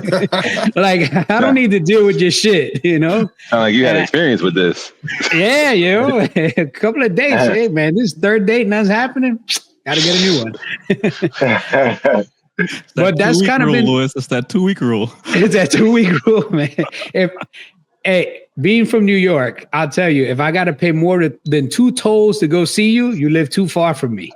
I don't need to deal with your shit, Sound like you had experience with this. Yeah, a couple of dates. Hey, man, this third date, nothing's happening. Got to get a new one. But that's kind of been, Louis. It's that 2 week rule. It's that 2 week rule, man. Being from New York, I'll tell you, if I got to pay more than 2 tolls to go see you, you live too far from me.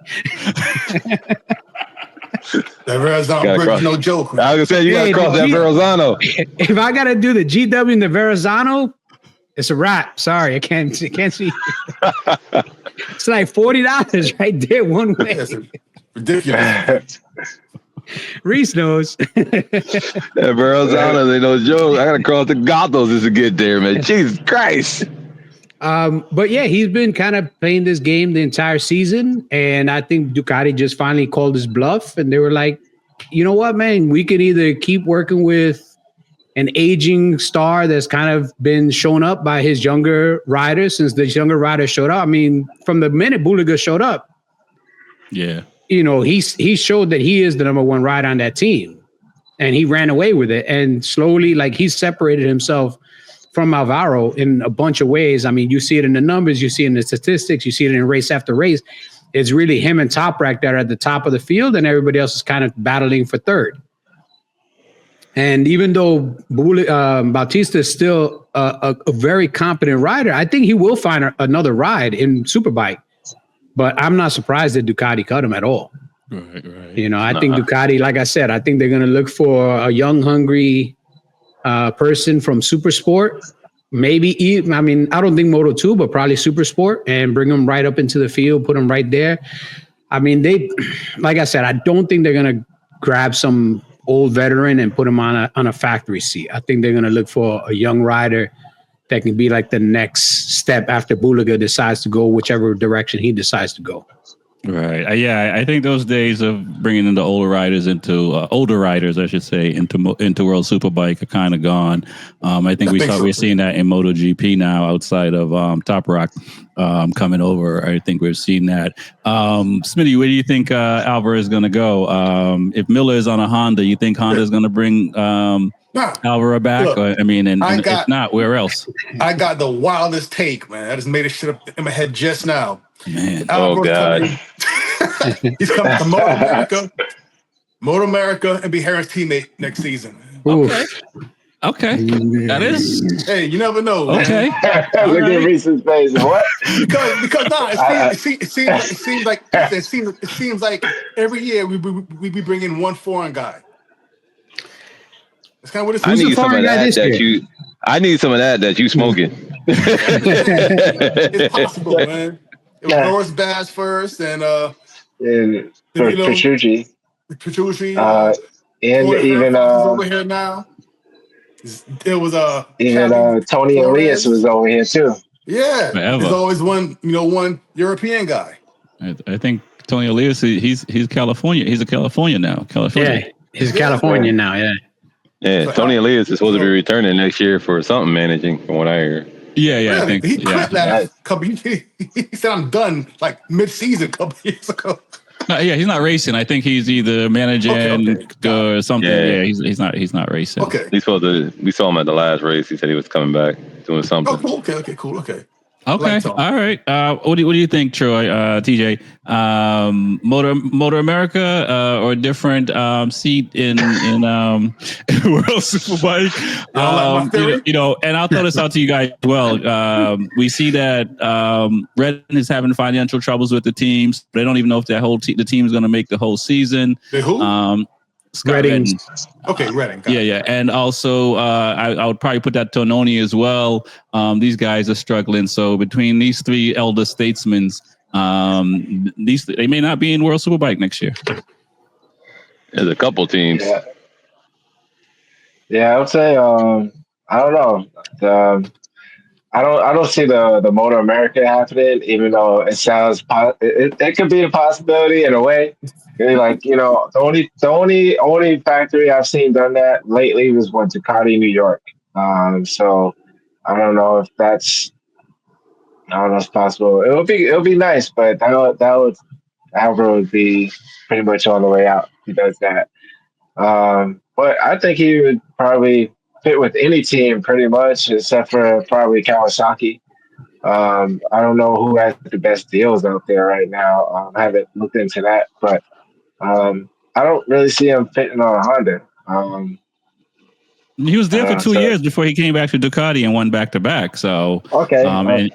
That Verrazano bridge, no joke. I was gonna say you gotta cross that Verrazano. If I gotta do the GW and the Verrazano, it's a wrap. Sorry, I can't see. It's like $40 right there one way. That's ridiculous. Reese knows. That Verrazano ain't no joke. I gotta cross the Gatos just to get there, man. Jesus Christ. But yeah, he's been kind of playing this game the entire season, and I think Ducati just finally called his bluff, and they were like, you know what, man, we could either keep working with an aging star that's kind of been shown up by his younger riders since the younger riders showed up. I mean, from the minute Buliga showed up, yeah, he showed that he is the number one rider on that team, and he ran away with it, and slowly, like, he separated himself from Alvaro in a bunch of ways. I mean, you see it in the numbers, you see it in the statistics, you see it in race after race. It's really him and Toprak that are at the top of the field, and everybody else is kind of battling for third. And even though Bautista is still a very competent rider, I think he will find another ride in Superbike. But I'm not surprised that Ducati cut him at all. Right. I think Ducati, like I said, I think they're going to look for a young, hungry person from Super Sport, maybe I don't think Moto 2, but probably Super Sport, and bring them right up into the field, put them right there. I mean, like I said, I don't think they're going to grab some old veteran and put him on a factory seat. I think they're going to look for a young rider that can be like the next step after Buliga decides to go whichever direction he decides to go. Right. I think those days of bringing in the older riders, I should say, into World Superbike are kind of gone. I think we're seeing that in MotoGP now, outside of Top Rock coming over. I think we've seen that. Smitty, where do you think Alvaro is going to go? If Miller is on a Honda, you think Honda is going to bring Alvaro back? Look, if not, where else? I got the wildest take, man. I just made a shit up in my head just now. Man. Oh, God. He's coming to Moto America, and be Harris' teammate next season. Okay. That is. Hey, you never know. Okay. Look at Reese's face. What? Because it seems like every year we be bringing one foreign guy. That's kind of what it seems. I need some of that you smoking. It's possible, man. It was Norris Bass first, and Petrucci. And even over here now. It was even Tony Elias was over here too. Yeah, there's always one European guy. I think Tony Elias, he's California. He's a California now. Yeah, he's California now. Yeah. Yeah, So, Tony Elias is supposed to be returning next year for something managing, from what I hear. Yeah, I really? think. He Yeah. quit last couple. He said, "I'm done." Like mid-season, a couple years ago. No, yeah, he's not racing. I think he's either managing Okay. Got or something. Yeah. Yeah, he's not racing. Okay. He's supposed to. We saw him at the last race. He said he was coming back doing something. Oh, cool. Okay. Cool. Okay. Okay. Like Tom. All right. What do you think, Troy? TJ, Motor America or a different seat in World Superbike? Y'all like my theory? And I'll throw this out to you guys as well. We see that Redden is having financial troubles with the teams. They don't even know if the team is going to make the whole season. They who? Scott Redding. Redden. Okay, Redding. Yeah. And also, I would probably put that to Ononi as well. These guys are struggling. So between these three elder statesmen, they may not be in World Superbike next year. There's a couple teams. Yeah, I would say I don't know. I don't see the Motor America happening, even though it sounds it could be a possibility in a way. Like, the only factory I've seen done that lately was Ducati, New York. So I don't know if it's possible. It'll be nice, but Albert would be pretty much on the way out if he does that. But I think he would probably fit with any team pretty much, except for probably Kawasaki. I don't know who has the best deals out there right now. I haven't looked into that, but I don't really see him fitting on a Honda. He was there for 2 years before he came back to Ducati and won back-to-back. So okay,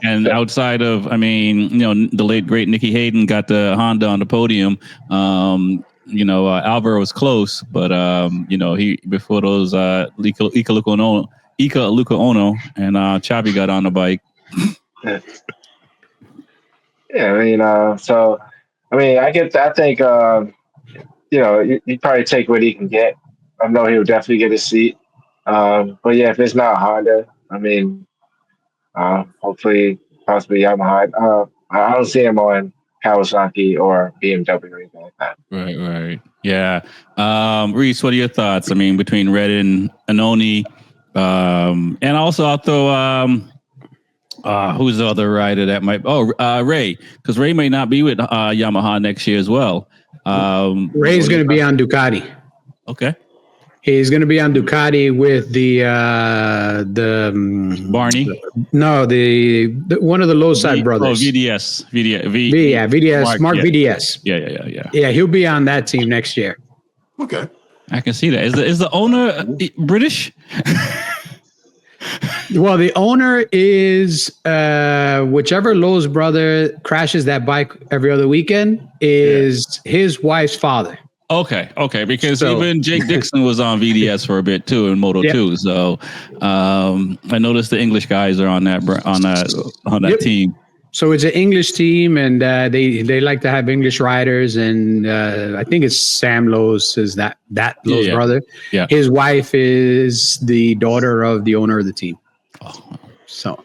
and outside of, the late great Nicky Hayden got the Honda on the podium. Alvaro was close, but he before those Ika Luca Ono and Chavi got on the bike. Yeah, I think he'd probably take what he can get. I know he'll definitely get a seat. But yeah, if it's not Honda, hopefully, possibly Yamaha. I don't see him on Kawasaki or BMW or anything like that. Right. Yeah. Reese, what are your thoughts? Between Redden and Oni, and also I'll throw who's the other rider that might? Ray, because Ray may not be with Yamaha next year as well. Ray's going to be on Ducati. Okay. He's going to be on Ducati with the Barney. No, the one of the low side brothers. VDS. VDS. Mark VDS. Yeah. Yeah, he'll be on that team next year. Okay. I can see that. Is the owner British? Well, the owner is whichever Lowe's brother crashes that bike every other weekend is his wife's father. Okay, because even Jake Dixon was on VDS for a bit too in Moto 2. So I noticed the English guys are on that team. So it's an English team, and they like to have English riders. And I think it's Sam Lowe's is that Lowe's brother. Yeah, his wife is the daughter of the owner of the team. Oh, so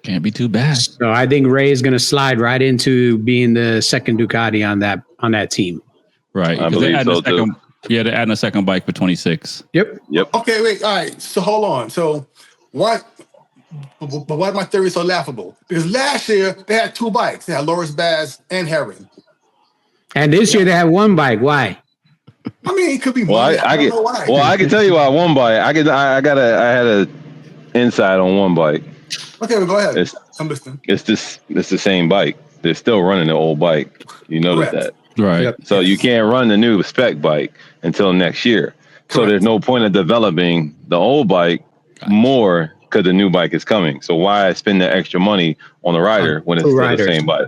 can't be too bad. So I think Ray is going to slide right into being the second Ducati on that team. Right. I believe so too. Yeah, they're adding a second bike for 26. Yep. Okay, wait. All right. So hold on. So why is my theory so laughable? Because last year they had two bikes. They had Loris Baz and Herring. And this year they have one bike. Why? It could be more. I don't know why. Well, I can tell you why one bike. I had a insight on one bike. Okay, well, go ahead. I'm listening. It's the same bike. They're still running the old bike. You notice that. Right. Yep. So you can't run the new spec bike until next year. Correct. So there's no point of developing the old bike more because the new bike is coming. So why spend the extra money on the rider when it's still the same bike?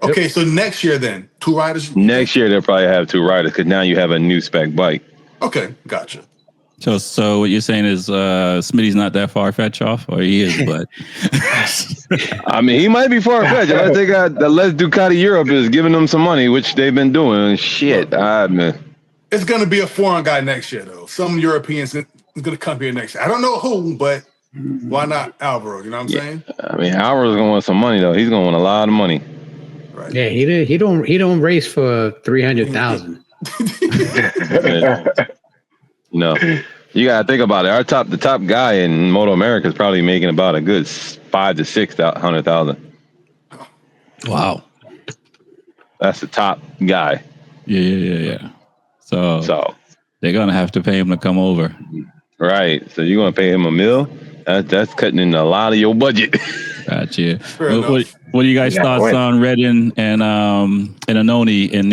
Okay, so next year then, two riders? Next year they'll probably have two riders because now you have a new spec bike. Okay, gotcha. So what you're saying is Smitty's not that far-fetched off, or he is, but... he might be far-fetched. I think the Let's Ducati Europe is giving them some money, which they've been doing. Shit, it's going to be a foreign guy next year, though. Some Europeans is going to come here next year. I don't know who, but why not Alvaro? You know what I'm saying? Alvaro's going to want some money, though. He's going to want a lot of money. Right. Yeah, he don't race for 300,000. No. You gotta think about it. The top guy in Moto America is probably making about a good 500 to 600,000. Wow. That's the top guy. Yeah. So they're gonna have to pay him to come over. Right. So you're gonna pay him $1 million? That's cutting in a lot of your budget. Gotcha. What are you guys' thoughts on Redden and Anoni and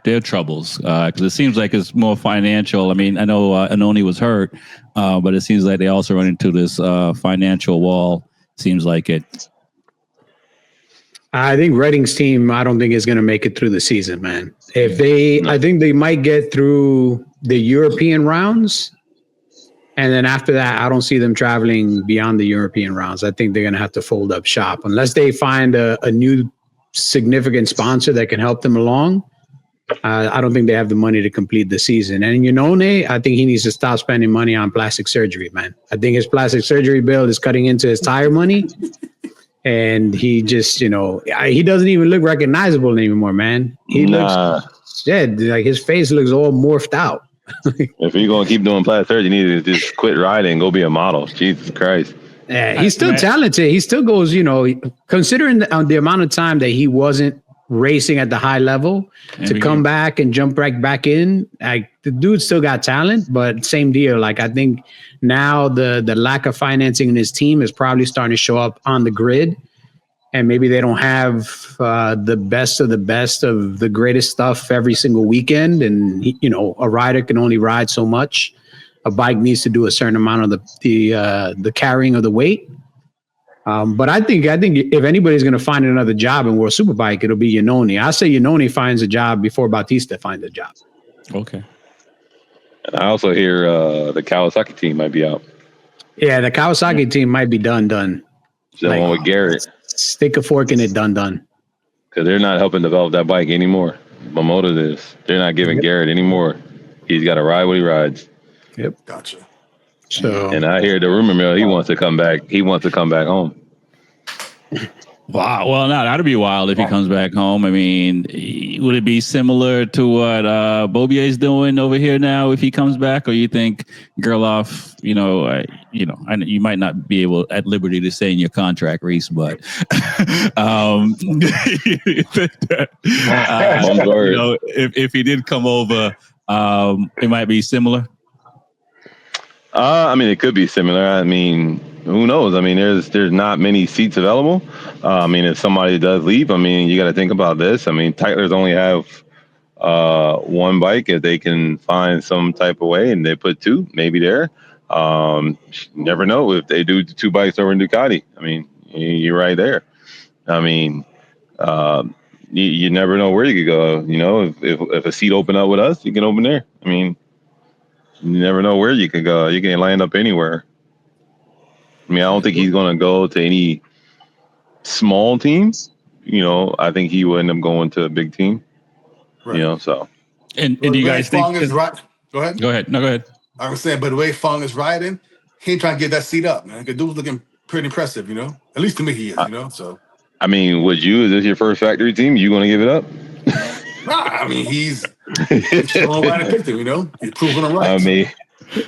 their troubles? Because it seems like it's more financial. I mean, I know Anoni was hurt, but it seems like they also run into this financial wall. Seems like it. I think Redding's team, I don't think is going to make it through the season, man. I think they might get through the European rounds. And then after that, I don't see them traveling beyond the European rounds. I think they're going to have to fold up shop unless they find a new significant sponsor that can help them along. I don't think they have the money to complete the season. And Yonone, I think he needs to stop spending money on plastic surgery, man. I think his plastic surgery bill is cutting into his tire money. And he just, he doesn't even look recognizable anymore, man. He looks dead. Like his face looks all morphed out. If you're going to keep doing plastic surgery, you need to just quit riding and go be a model. Jesus Christ. Yeah, he's still talented. He still goes, considering the amount of time that he wasn't racing at the high level to come back and jump right back in. The dude still got talent, but same deal. Like, I think now the lack of financing in his team is probably starting to show up on the grid. And maybe they don't have the best of the greatest stuff every single weekend. And, a rider can only ride so much. A bike needs to do a certain amount of the carrying of the weight. But I think if anybody's going to find another job in World Superbike, it'll be Yannone. I say Yannone finds a job before Bautista finds a job. Okay. And I also hear the Kawasaki team might be out. Yeah, the Kawasaki team might be done. The one with Garrett. Stick a fork in it, done. Because they're not helping develop that bike anymore. Momoda is. They're not giving Garrett anymore. He's got to ride what he rides. Yep. Gotcha. So, and I hear the rumor mill. He wants to come back. He wants to come back home. Wow. Well, no, that'd be wild if he comes back home. I mean, would it be similar to what Bobier's doing over here now if he comes back, or you think Gerloff, you might not be able at liberty to say in your contract, Reese, but if he did come over, it might be similar. I mean, it could be similar. I mean, who knows? I mean, there's not many seats available. I mean, if somebody does leave, I mean, you got to think about this. I mean, Tytlers only have one bike. If they can find some type of way and they put two, maybe there. Never know if they do 2 bikes over in Ducati. I mean, you're right there. I mean, you never know where you could go. If a seat open up with us, you can open there. I mean, you never know where you could go. You can land up anywhere. I mean, I don't think he's going to go to any small teams. I think he will end up going to a big team. Right. So. And do you guys think? Go ahead. Go ahead. No, go ahead. I was saying, but the way Fong is riding, he ain't trying to get that seat up, man. The dude's looking pretty impressive, At least to me, he is, So. I mean, is this your first factory team? You going to give it up? Nah, I mean, he's showing right picture, He's proving it right. I mean,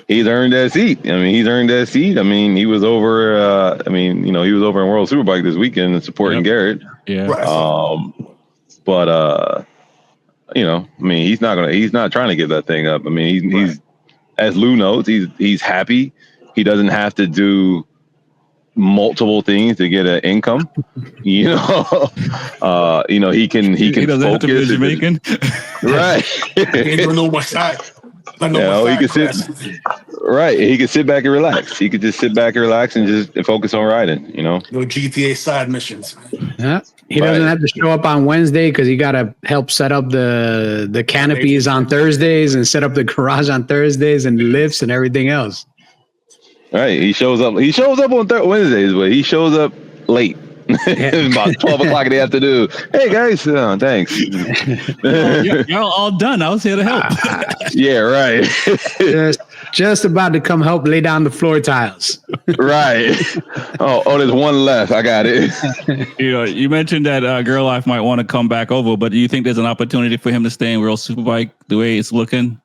he's earned that seat. I mean, he was over. He was over in World Superbike this weekend supporting Garrett. Yeah. Right. But I mean, he's not trying to give that thing up. I mean, he's as Lou knows, he's happy. He doesn't have to do multiple things to get an income. He can doesn't focus. Have to be Jamaican. Right. He ain't doing no more side. He can sit. Right. He can sit back and relax. He could just sit back and relax and just focus on riding. No GTA side missions. Yeah. He doesn't have to show up on Wednesday because he got to help set up the canopies on Thursdays and set up the garage on Thursdays and the lifts and everything else. Right. He shows up on Wednesdays, but he shows up late. About 12 o'clock in the afternoon. Hey guys, thanks. You're all done. I was here to help. Yeah, right. just about to come help lay down the floor tiles. Right. Oh, there's one left. I got it. You mentioned that Gerloff might want to come back over, but do you think there's an opportunity for him to stay in World Superbike the way it's looking?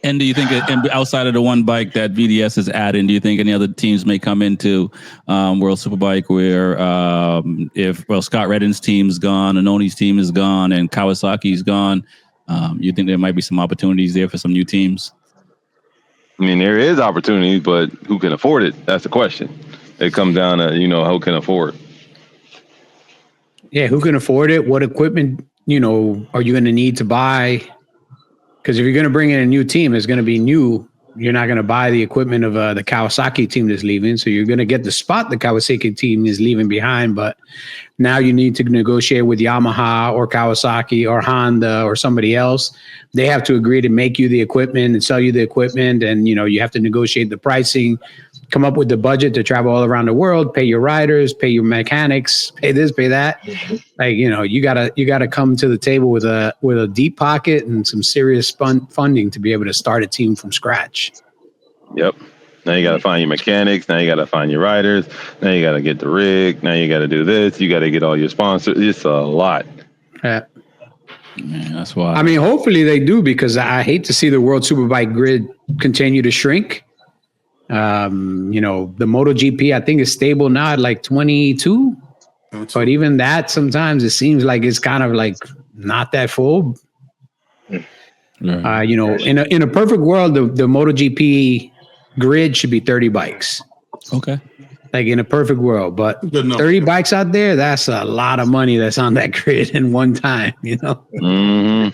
And do you think, and outside of the one bike that VDS is adding, do you think any other teams may come into World Superbike where Scott Reddin's team's gone, Anoni's team is gone, and Kawasaki's gone? You think there might be some opportunities there for some new teams? I mean, there is opportunity, but who can afford it? That's the question. It comes down to, who can afford. Yeah, who can afford it? What equipment, are you going to need to buy? Because if you're going to bring in a new team, it's going to be new. You're not going to buy the equipment of the Kawasaki team that's leaving. So you're going to get the spot the Kawasaki team is leaving behind. But now you need to negotiate with Yamaha or Kawasaki or Honda or somebody else. They have to agree to make you the equipment and sell you the equipment. And, you have to negotiate the pricing, come up with the budget to travel all around the world, pay your riders, pay your mechanics, pay this, pay that. Like, you gotta come to the table with a deep pocket and some serious funding to be able to start a team from scratch. Yep. Now you got to find your mechanics. Now you got to find your riders. Now you got to get the rig. Now you got to do this. You got to get all your sponsors. It's a lot. Yeah. Man, that's why. I mean, hopefully they do, because I hate to see the World Superbike grid continue to shrink. The MotoGP, I think, is stable now at like 22. But even that, sometimes it seems like it's kind of like not that full. Right. In a perfect world, the MotoGP grid should be 30 bikes. Okay. Like in a perfect world, but 30 bikes out there, that's a lot of money that's on that grid in one time, Mm-hmm.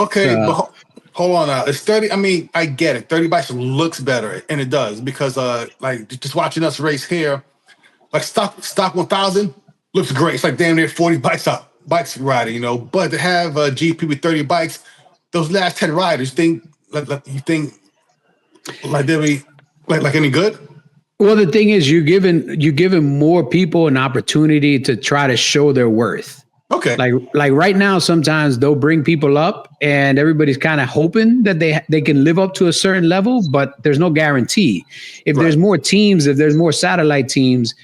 Okay, but hold on now. It's 30. I mean, I get it. 30 bikes looks better, and it does, because like just watching us race here, like stock 1000 looks great. It's like damn near 40 bikes riding, But to have a GP with 30 bikes, those last 10 riders, you think like they'll be like any good? Well, the thing is, you're giving more people an opportunity to try to show their worth. Okay. Like right now, sometimes they'll bring people up and everybody's kind of hoping that they can live up to a certain level, but there's no guarantee. If there's more teams, if there's more satellite teams,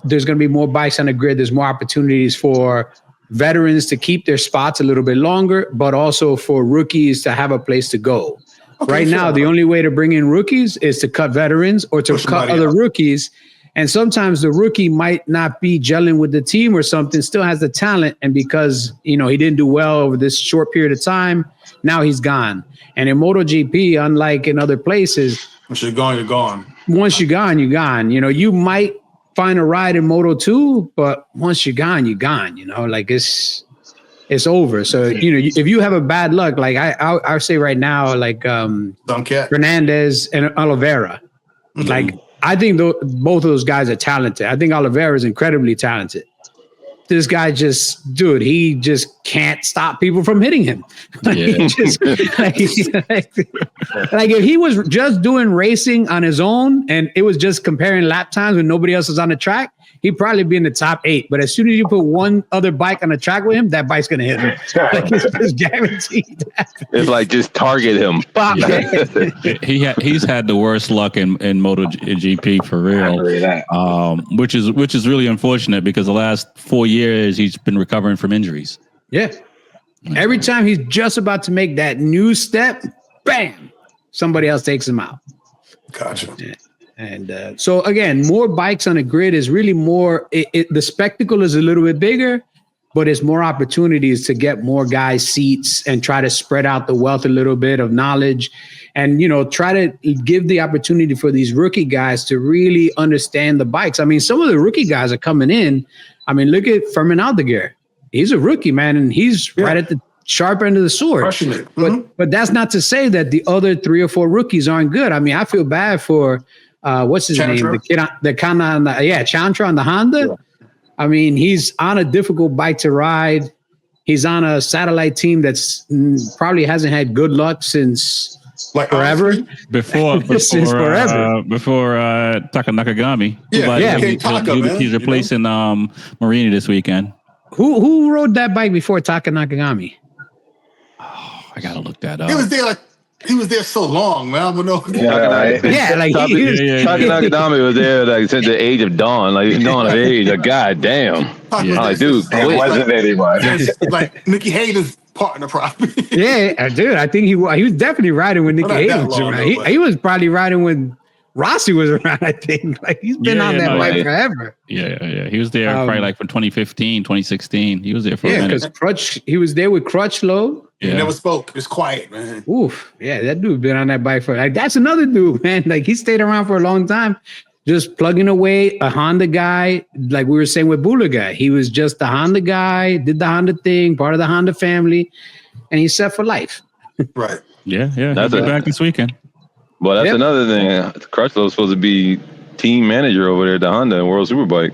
there's going to be more bikes on the grid. There's more opportunities for veterans to keep their spots a little bit longer, but also for rookies to have a place to go. Okay, right now, the only way to bring in rookies is to cut veterans or to cut other rookies. And sometimes the rookie might not be gelling with the team or something, still has the talent. And because, he didn't do well over this short period of time, now he's gone. And in MotoGP, unlike in other places, once you're gone, you're gone. Once you're gone, you're gone. You might find a ride in Moto2, but once you're gone, you're gone. Like it's over. So, if you have a bad luck, like I'll say right now, like Fernandez and Oliveira, like I think both of those guys are talented. I think Oliveira is incredibly talented. This guy he just can't stop people from hitting him. Like, like if he was just doing racing on his own and it was just comparing lap times when nobody else is on the track, he'd probably be in the top 8. But as soon as you put one other bike on the track with him, that bike's going to hit him. Like it's guaranteed. It's like just target him. He's had the worst luck in MotoGP for real, which is really unfortunate because the last 4 years he's been recovering from injuries. Yeah. Every time he's just about to make that new step, bam, somebody else takes him out. Gotcha. Yeah. And so again, more bikes on a grid is really more. The spectacle is a little bit bigger, but it's more opportunities to get more guys seats and try to spread out the wealth a little bit of knowledge, and try to give the opportunity for these rookie guys to really understand the bikes. I mean, some of the rookie guys are coming in. I mean, look at Fermin Aldeguer. He's a rookie, man, and he's right at the sharp end of the sword. But that's not to say that the other 3 or 4 rookies aren't good. I mean, I feel bad for. What's his name? Chantra on the Honda. Yeah. I mean, he's on a difficult bike to ride. He's on a satellite team that's probably hasn't had good luck since forever. Before Taka Nakagami. He's replacing Marini this weekend. Who rode that bike before Taka Nakagami? Oh, I gotta look that up. He was there so long, man. I don't know. Taka Nakagami was there like since the age of dawn, dawn of age. Like, God damn. Dude, it wasn't anybody. Like Nicky Hayden's partner, probably. Yeah, dude, I think he was definitely riding when Nicky Well, not that Hayden was long, around. though, but- He was probably riding when Rossi was around, I think. Like, he's been on that bike right. forever. Yeah. He was there probably like from 2015, 2016. He was there for a Yeah, minute. because he was there with Crutchlow. He Yeah. never spoke. It's quiet, man. Oof, yeah, that dude been on that bike for like that's another dude, man. Like he stayed around for a long time, just plugging away. A Honda guy, like we were saying with Bula guy, he was just a Honda guy, did the Honda thing, part of the Honda family, and he's set for life. Right. Yeah. He'll That's be a- back this weekend. Well, that's Yep. another thing. Crutchlow's supposed to be team manager over there at the Honda and World Superbike.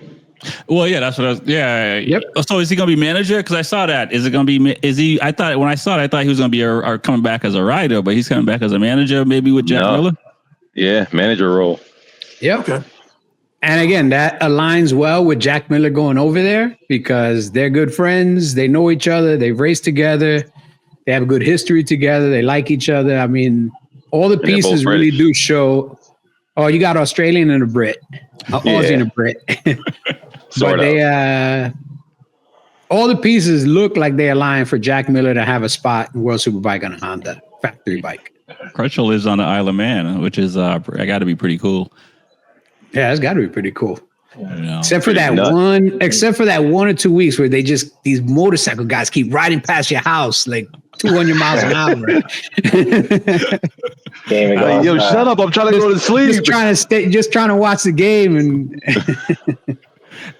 Well, yeah, that's what I was. Yeah. Yep. So is he going to be manager? Because I saw that. Is it going to be? Is he? I thought when I saw it, I thought he was going to be coming back as a rider, but he's coming back as a manager, maybe with Jack No. Miller. Yeah, manager role. Yep. Okay. And again, that aligns well with Jack Miller going over there because they're good friends. They know each other. They've raced together. They have a good history together. They like each other. I mean, all the they're both pieces really British. do show. Oh, you got Australian and a Brit, Aussie and a Brit. Sort But of. they, all the pieces look like they align for Jack Miller to have a spot in World Superbike on a Honda factory bike. Crutchlow lives on the Isle of Man, which is I got to be pretty cool. Yeah, that's got to be pretty cool. You know? Except for that nuts. 1 or 2 weeks where these motorcycle guys keep riding past your house like 200 miles an hour. Yo, shut up! I'm trying to go to sleep. just trying to watch the game and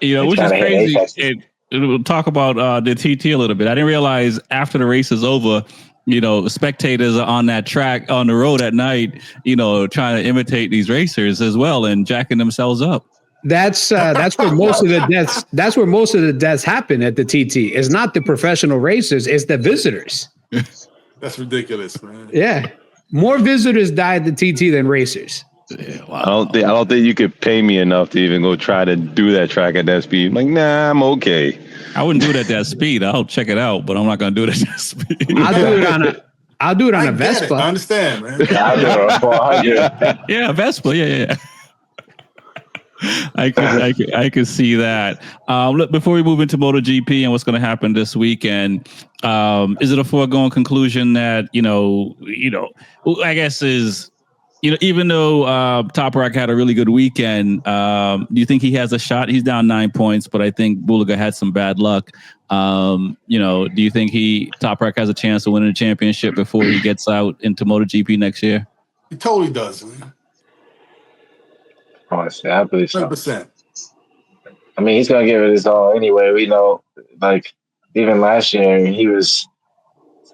You know, which is Trying to hit crazy. We'll talk about the TT a little bit. I didn't realize after the race is over, you know, spectators are on that track on the road at night, you know, trying to imitate these racers as well and jacking themselves up. that's where most of the deaths. That's where most of the deaths happen at the TT. It's not the professional racers; it's the visitors. That's ridiculous, man. Yeah, more visitors die at the TT than racers. Yeah, I don't think you could pay me enough to even go try to do that track at that speed. I'm like, nah, I'm okay. I wouldn't do it at that speed. I'll check it out, but I'm not going to do it at that speed. I'll do it on a I get it. Vespa. I understand, man. Yeah, Vespa. Yeah. I could see that. Look, before we move into MotoGP and what's going to happen this weekend, is it a foregone conclusion that I guess is, even though Top Rock had a really good weekend, do you think he has a shot? He's down 9 points, but I think Bulaga had some bad luck. Do you think Top Rock has a chance of winning the championship before he gets out into MotoGP next year? He totally does, man. Honestly, I believe so. 100%. I mean, he's gonna give it his all anyway. We know, like even last year, he was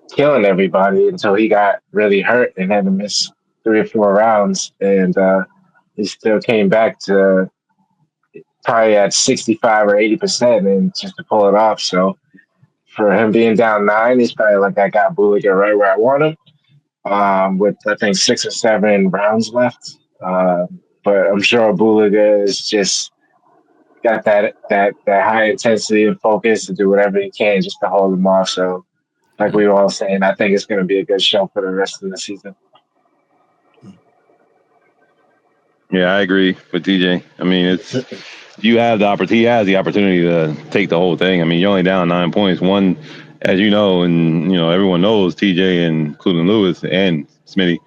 killing everybody until he got really hurt and had to miss 3 or 4 rounds, and he still came back to probably at 65 or 80%, and just to pull it off. So for him being down 9, he's probably like, I got Bulaga right where I want him. With I think 6 or 7 rounds left. But I'm sure Bulaga is just got that high intensity and focus to do whatever he can just to hold him off. So, like we were all saying, I think it's going to be a good show for the rest of the season. Yeah, I agree with TJ. I mean, he has the opportunity to take the whole thing. I mean, you're only down 9 points. One, as you know, and everyone knows, TJ and including Lewis and Smitty,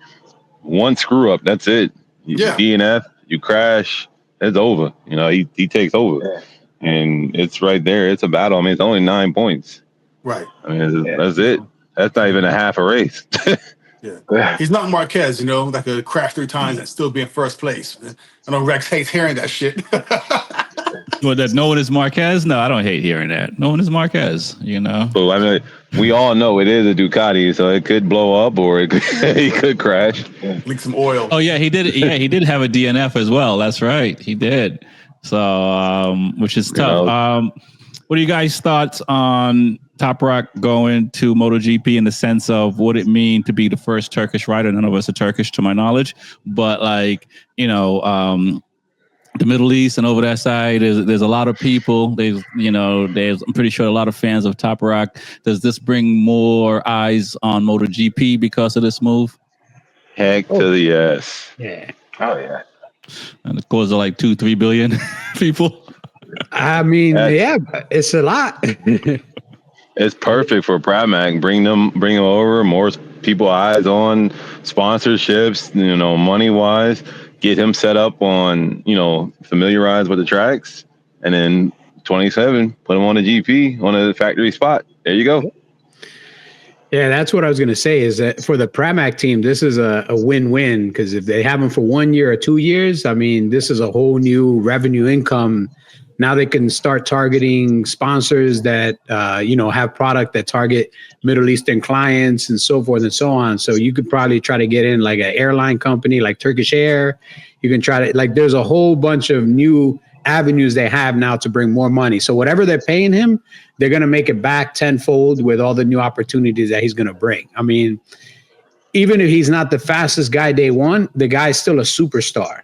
one screw up, that's it. You DNF, you crash, it's over. He takes over, and it's right there. It's a battle. I mean, it's only 9 points. Right. I mean, that's it. That's not even a half a race. Yeah. He's not Marquez, that could crash 3 times and still be in first place. I know Rex hates hearing that shit. Well, that no one is Marquez? No, I don't hate hearing that. No one is Marquez, So, I mean, we all know it is a Ducati, so it could blow up or he could crash. Leak some oil. Oh, yeah, he did. Yeah, he did have a DNF as well. That's right. He did. So, which is tough. What are you guys' thoughts on Top Rock going to MotoGP in the sense of what it mean to be the first Turkish rider? None of us are Turkish to my knowledge, but the Middle East and over that side, there's a lot of people. There's I'm pretty sure a lot of fans of Top Rock. Does this bring more eyes on MotoGP because of this move? Heck to the yes. Yeah. Oh yeah. And of course, they're like 2-3 billion people. I mean, yeah, it's a lot. It's perfect for Pramac. Bring them over. More people eyes on sponsorships. Money wise, get him set up on. Familiarize with the tracks, and then 27, put him on a GP on a factory spot. There you go. Yeah, that's what I was going to say. Is that for the Pramac team, this is a win-win, because if they have him for 1 year or 2 years, I mean, this is a whole new revenue income. Now they can start targeting sponsors that, have product that target Middle Eastern clients and so forth and so on. So you could probably try to get in like an airline company like Turkish Air. You can try to, there's a whole bunch of new avenues they have now to bring more money. So whatever they're paying him, they're going to make it back tenfold with all the new opportunities that he's going to bring. I mean, even if he's not the fastest guy day one, the guy's still a superstar.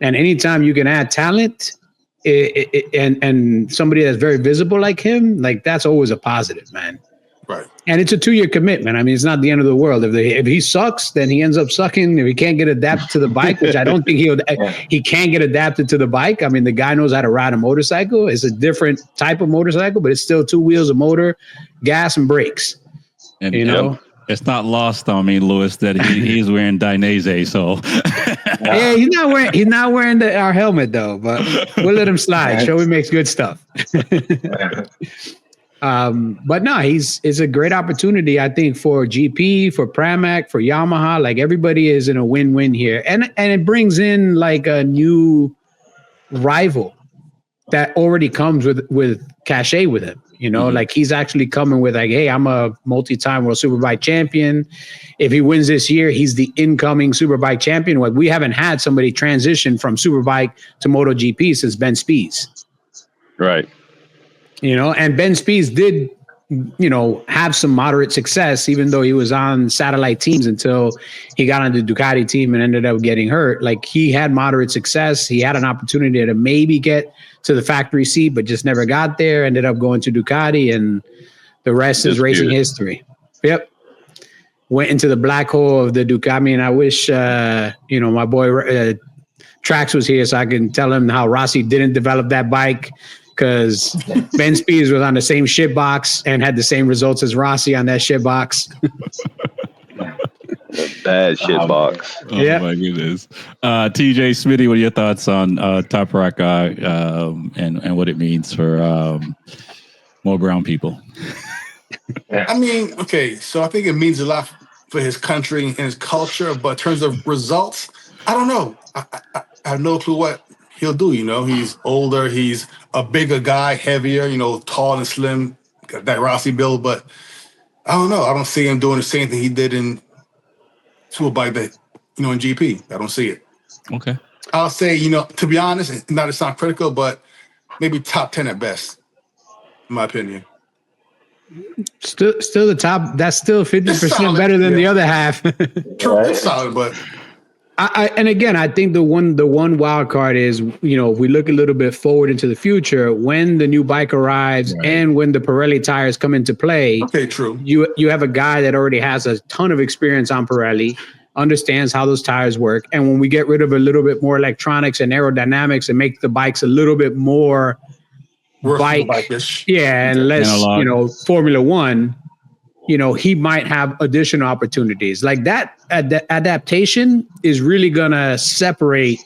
And anytime you can add talent, and somebody that's very visible like him, that's always a positive, man. Right. And it's a 2-year commitment. I mean, it's not the end of the world. If he sucks, then he ends up sucking. If he can't get adapted to the bike, which I don't think he can't get adapted to the bike. I mean, the guy knows how to ride a motorcycle. It's a different type of motorcycle, but it's still 2 wheels, a motor, gas, and brakes. And it's not lost on me, Louis, that he's wearing Dainese. So yeah, he's not wearing our helmet though, but we'll let him slide. Show he makes good stuff. But no, it's a great opportunity, I think, for GP, for Pramac, for Yamaha. Everybody is in a win-win here, and it brings in a new rival that already comes with cachet with him. He's actually coming with hey, I'm a multi-time World Superbike champion. If he wins this year, he's the incoming Superbike champion. We haven't had somebody transition from Superbike to MotoGP since Ben Spies. Right. And Ben Spies did, have some moderate success, even though he was on satellite teams until he got on the Ducati team and ended up getting hurt. He had moderate success. He had an opportunity to maybe get to the factory seat, but just never got there. Ended up going to Ducati, and the rest is racing history. Yep. Went into the black hole of the Ducati. I mean, I wish, my boy Trax was here so I can tell him how Rossi didn't develop that bike, because Ben Spies was on the same shit box and had the same results as Rossi on that shit box. Bad shit box. Oh my goodness. TJ, Smitty, what are your thoughts on Top Rock and what it means for more brown people? I mean, okay, so I think it means a lot for his country and his culture, but in terms of results, I don't know. I have no clue what he'll do. He's older, he's a bigger guy, heavier, tall and slim, got that Rossi build, but I don't know. I don't see him doing the same thing he did in Superbike that, in GP. I don't see it. Okay. I'll say, to be honest, not to sound critical, but maybe top 10 at best, in my opinion. Still the top. That's still 50% better than the other half. True, it's solid, but and again, I think the one wild card is, if we look a little bit forward into the future, when the new bike arrives and when the Pirelli tires come into play. Okay, true. You have a guy that already has a ton of experience on Pirelli, understands how those tires work, and when we get rid of a little bit more electronics and aerodynamics and make the bikes a little bit more bike-ish, and less, Formula One, he might have additional opportunities. That adaptation is really gonna separate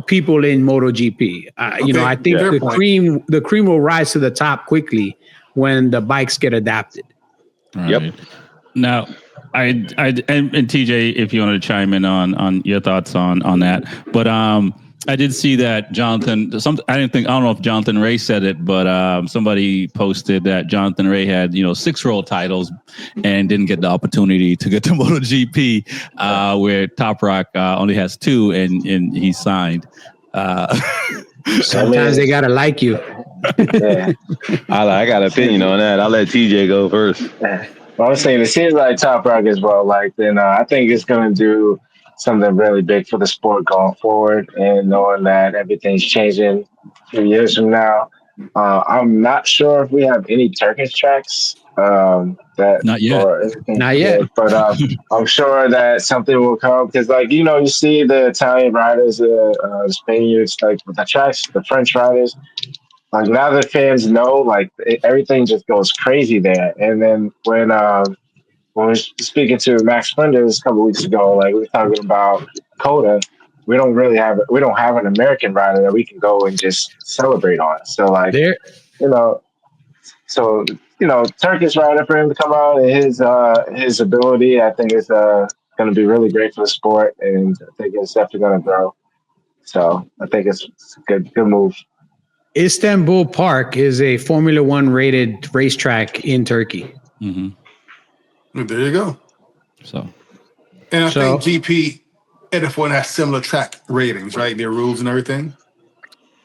people in MotoGP. I think the cream will rise to the top quickly when the bikes get adapted. Right. Yep. Now, and TJ, if you want to chime in on your thoughts on that, but I did see that Jonathan. I don't know if Jonathan Ray said it, but somebody posted that Jonathan Ray had 6 world titles and didn't get the opportunity to get to MotoGP, where Top Rock only has 2, and he signed. Sometimes they gotta like you. Yeah. I got an opinion on that. I'll let TJ go first. Well, I was saying, it seems like Top Rock is well liked, and I think it's going to do something really big for the sport going forward, and knowing that everything's changing a few years from now. I'm not sure if we have any Turkish tracks. Not yet. But I'm sure that something will come, because, you see the Italian riders, the Spaniards, with the tracks, the French riders, like now that fans know, like everything just goes crazy there. And then when we were speaking to Max Flinders a couple weeks ago, like we were talking about Coda, we don't have an American rider that we can go and just celebrate on. So like, There, you know, so Turkish rider for him to come out and his ability, I think is going to be really great for the sport, and I think it's definitely going to grow. So I think it's a good move. Istanbul Park is a Formula One rated racetrack in Turkey. Mm-hmm. There you go. So, and I think GP and F1 has similar track ratings, right? Their rules and everything.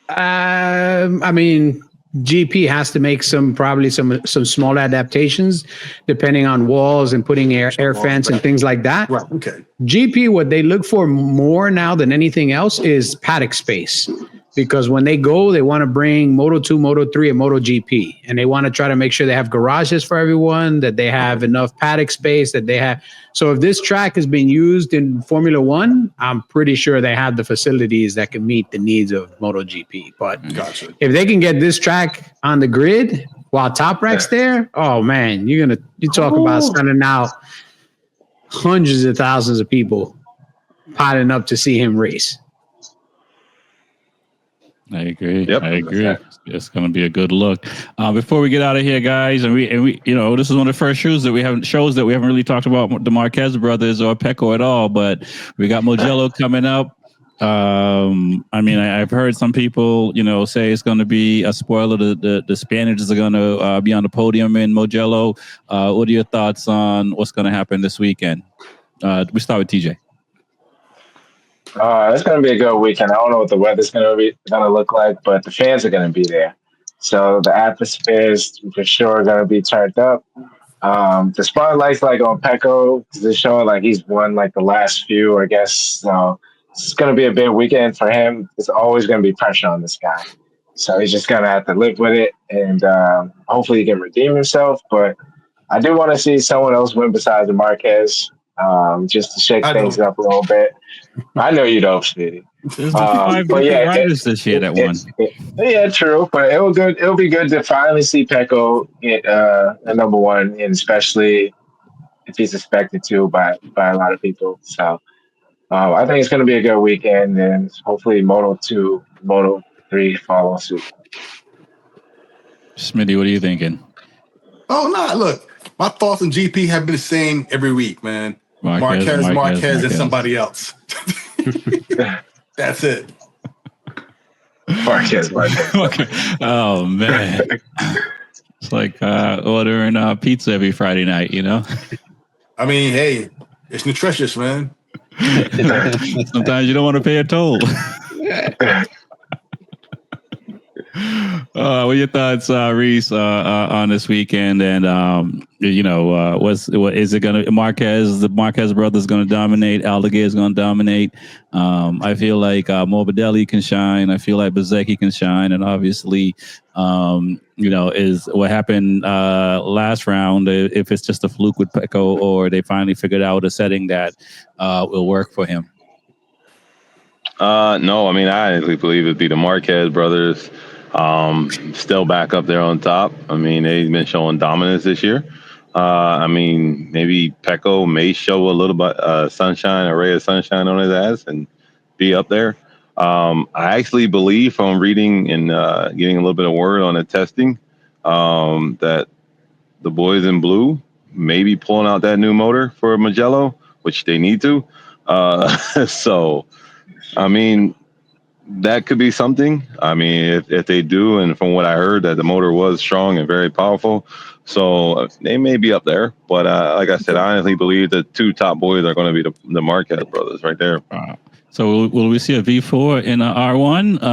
I mean, GP has to make probably some small adaptations depending on walls and putting air fence and things like that. Right. Okay. GP, what they look for more now than anything else is paddock space. Because when they go, they want to bring Moto2, Moto3, and MotoGP. And they want to try to make sure they have garages for everyone, that they have enough paddock space, that they have. So if this track has been used in Formula One, I'm pretty sure they have the facilities that can meet the needs of MotoGP. But if they can get this track on the grid while Top Rack's there, oh man, you talk about sending out hundreds of thousands of people piling up to see him race. I agree. Yep. I agree. It's going to be a good look. Before we get out of here, guys, and we, this is one of the first shows that we haven't really talked about the Marquez brothers or Pecco at all, but we got Mugello coming up. I mean, I've heard some people, say it's going to be a spoiler. The Spaniards are going to be on the podium in Mugello. What are your thoughts on what's going to happen this weekend? We start with TJ. It's going to be a good weekend. I don't know what the weather's going to look like, but the fans are going to be there. So the atmosphere is for sure going to be turned up. The spotlight's like on Pecco, because it's showing like he's won like the last few, I guess. So it's going to be a big weekend for him. There's always going to be pressure on this guy. So he's just going to have to live with it, and hopefully he can redeem himself. But I do want to see someone else win besides the Marquez, just to shake things up a little bit. I know you don't, Speedy. There's 5 different riders this year that won. Yeah, true. But it'll be good to finally see Pecco get a number one, and especially if he's expected to by a lot of people. So I think it's going to be a good weekend, and hopefully Moto2, Moto3 follow suit. Smitty, what are you thinking? Oh, no, look, my thoughts on GP have been the same every week, man. Marquez, and somebody else. That's it. Marquez. Okay. Oh, man. It's like ordering pizza every Friday night, I mean, hey, it's nutritious, man. Sometimes you don't want to pay a toll. What are your thoughts, Reese, on this weekend? And what is it going to? The Marquez brothers going to dominate? Aldeguer is going to dominate. I feel like Morbidelli can shine. I feel like Bezzecchi can shine, and obviously, is what happened last round. If it's just a fluke with Pecco, or they finally figured out a setting that will work for him. No, I mean, I honestly believe it'd be the Marquez brothers. Still back up there on top. I mean, they've been showing dominance this year. I mean, maybe Pecco may show a little bit sunshine, a ray of sunshine on his ass and be up there. I actually believe from reading and getting a little bit of word on the testing that the boys in blue may be pulling out that new motor for Mugello, which they need to. So, I mean, that could be something. I mean, if they do, and from what I heard, that the motor was strong and very powerful, so they may be up there. But like I said, I honestly believe the 2 top boys are going to be the Marquez brothers right there. So will we see a V4 in a R1?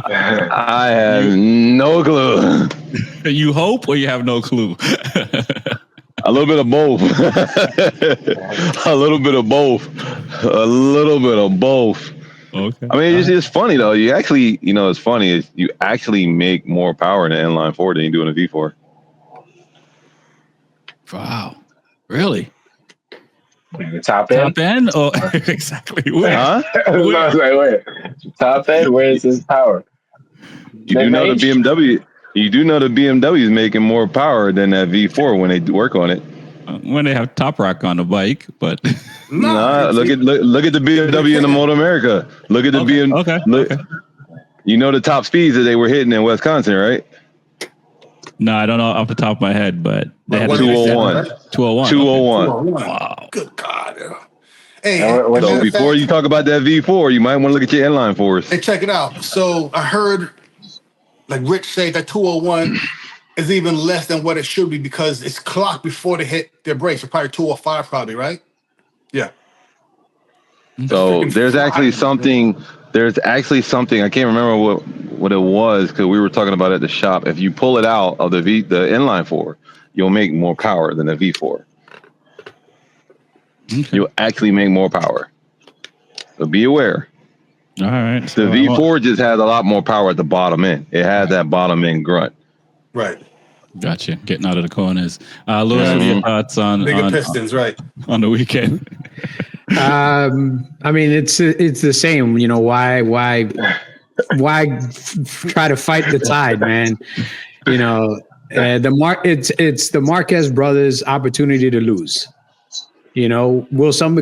I have no clue. You hope, or you have no clue? A little bit of both. A little bit of both. Okay. I mean, it's just funny though. You actually, it's funny is you actually make more power in an inline 4 than you do in a V4. Wow, really? The top end? Top end? Oh, exactly. Huh? I was like, wait. Top end? Where is his power? You do know the BMW. You do know the BMW is making more power than that V4 when they work on it. When they have Top Rock on the bike, but Nah, look at the BMW in the Moto America. Look at the BMW. Okay. Look, you know the top speeds that they were hitting in Wisconsin, right? no, I don't know off the top of my head, but they had 201. 201. 201. Wow. Good God. Hey, So before you talk about that V4, you might want to look at your inline force. Hey, check it out. So I heard, like Rich say, that 201 is even less than what it should be because it's clocked before they hit their brakes. So probably 205, probably, right? Yeah. So there's actually something. I can't remember what it was because we were talking about it at the shop. If you pull it out of the inline four, you'll make more power than the V4. Okay. You'll actually make more power. So be aware. All right. The V4 just has a lot more power at the bottom end. It has that bottom end grunt. Right. Gotcha. Getting out of the corners. Louis, what are your thoughts on Bigger pistons, right? on the weekend? I mean, it's the same. You know, why try to fight the tide, man? You know, it's the Marquez brothers' opportunity to lose. You know,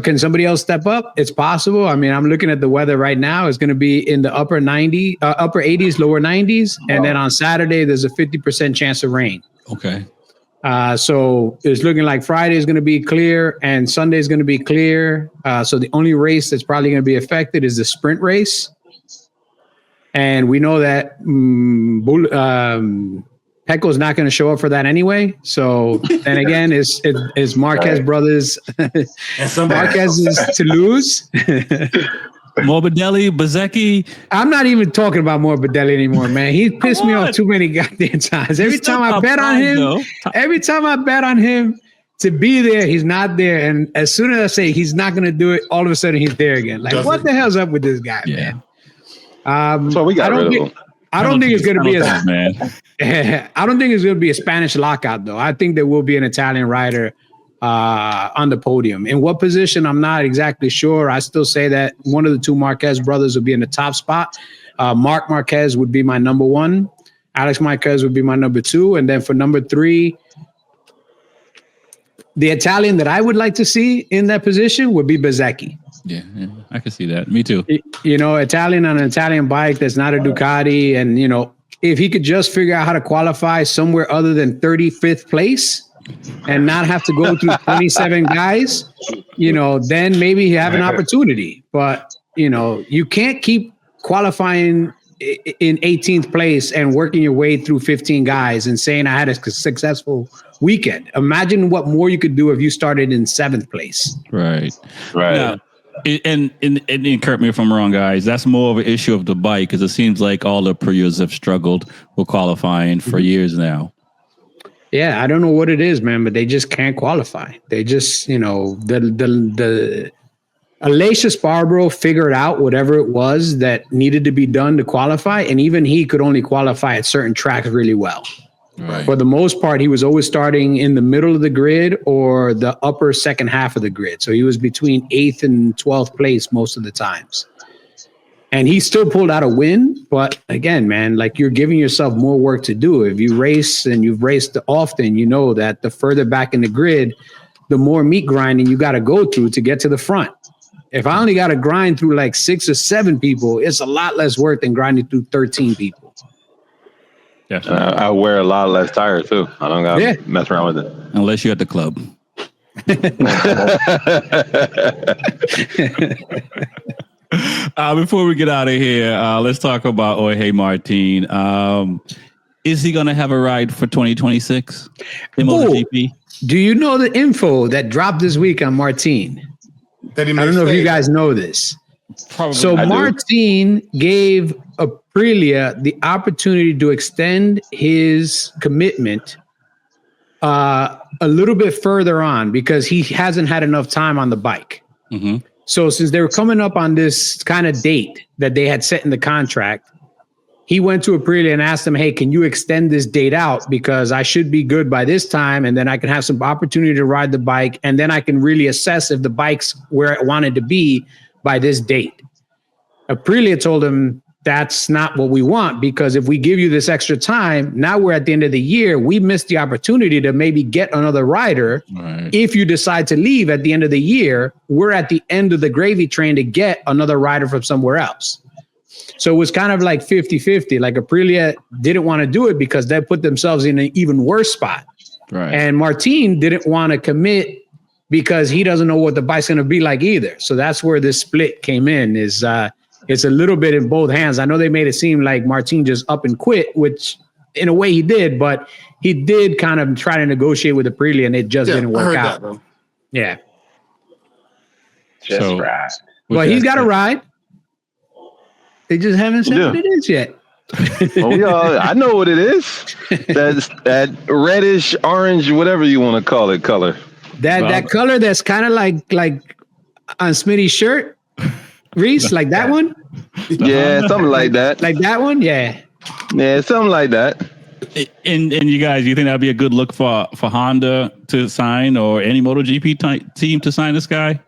can somebody else step up? It's possible. I mean, I'm looking at the weather right now. It's going to be in the upper 80s, lower 90s, and then on Saturday there's a 50% chance of rain. Okay. So it's looking like Friday is going to be clear and Sunday is going to be clear. So the only race that's probably going to be affected is the sprint race. And we know that Pecco's not going to show up for that anyway. So then again, is Marquez brothers Marquez is to lose. Morbidelli, Bezzecchi. I'm not even talking about Morbidelli anymore, man. He pissed me off too many goddamn times. Every time I bet on him to be there, he's not there. And as soon as I say he's not going to do it, all of a sudden he's there again. Like, what the hell's up with this guy, man? So we got rid of him. I don't think it's going to be I don't think it's going to be a Spanish lockout, though. I think there will be an Italian rider on the podium. In what position, I'm not exactly sure. I still say that one of the two Marquez brothers will be in the top spot. Marc Marquez would be my number one. Alex Marquez would be my number two. And then for number three, the Italian that I would like to see in that position would be Bezzecchi. Yeah, I can see that. Me too. You know, Italian on an Italian bike that's not a Ducati. And, you know, if he could just figure out how to qualify somewhere other than 35th place and not have to go through 27 guys, you know, then maybe you have an opportunity. But, you know, you can't keep qualifying in 18th place and working your way through 15 guys and saying I had a successful weekend. Imagine what more you could do if you started in 7th place. Right. Right. Yeah. And correct me if I'm wrong, guys. That's more of an issue of the bike because it seems like all the Prius have struggled with qualifying for years now. Yeah, I don't know what it is, man, but they just can't qualify. They just, you know, the Aleix Spargo figured out whatever it was that needed to be done to qualify, and even he could only qualify at certain tracks really well. Right. For the most part, he was always starting in the middle of the grid or the upper second half of the grid. So he was between 8th and 12th place most of the times. And he still pulled out a win. But again, man, like you're giving yourself more work to do. If you race and you've raced often, you know that the further back in the grid, the more meat grinding you got to go through to get to the front. If I only got to grind through like 6 or 7 people, it's a lot less work than grinding through 13 people. Yeah, I wear a lot less tires too. I don't got to mess around with it. Unless you're at the club. Before we get out of here, let's talk about Jorge Martin. Is he going to have a ride for 2026 in MotoGP? Do you know the info that dropped this week on Martin? I don't know if you guys know this. Probably. So Martin gave Aprilia the opportunity to extend his commitment a little bit further on because he hasn't had enough time on the bike. So since they were coming up on this kind of date that they had set in the contract, he went to Aprilia and asked them, hey, can you extend this date out? Because I should be good by this time. And then I can have some opportunity to ride the bike. And then I can really assess if the bike's where it wanted to be by this date. Aprilia told him, that's not what we want, because if we give you this extra time, now we're at the end of the year, we missed the opportunity to maybe get another rider. Right. If you decide to leave at the end of the year, we're at the end of the gravy train to get another rider from somewhere else. So it was kind of like 50-50. Like Aprilia didn't want to do it because they put themselves in an even worse spot. Right. And Martin didn't want to commit because he doesn't know what the bike's going to be like either. So that's where this split came in, is it's a little bit in both hands. I know they made it seem like Martin just up and quit, which in a way he did, but he did kind of try to negotiate with Aprilia, and it just didn't work out. That, yeah. Just right. Well, he's got a ride. They just haven't said what it is yet. Oh, I know what it is. That's that reddish, orange, whatever you want to call it, color. That color that's kind of like on Smitty's shirt. Reese, like that one? Yeah, something like that. Like that one? Yeah. Yeah, something like that. And you guys, you think that'd be a good look for Honda to sign, or any MotoGP team to sign this guy?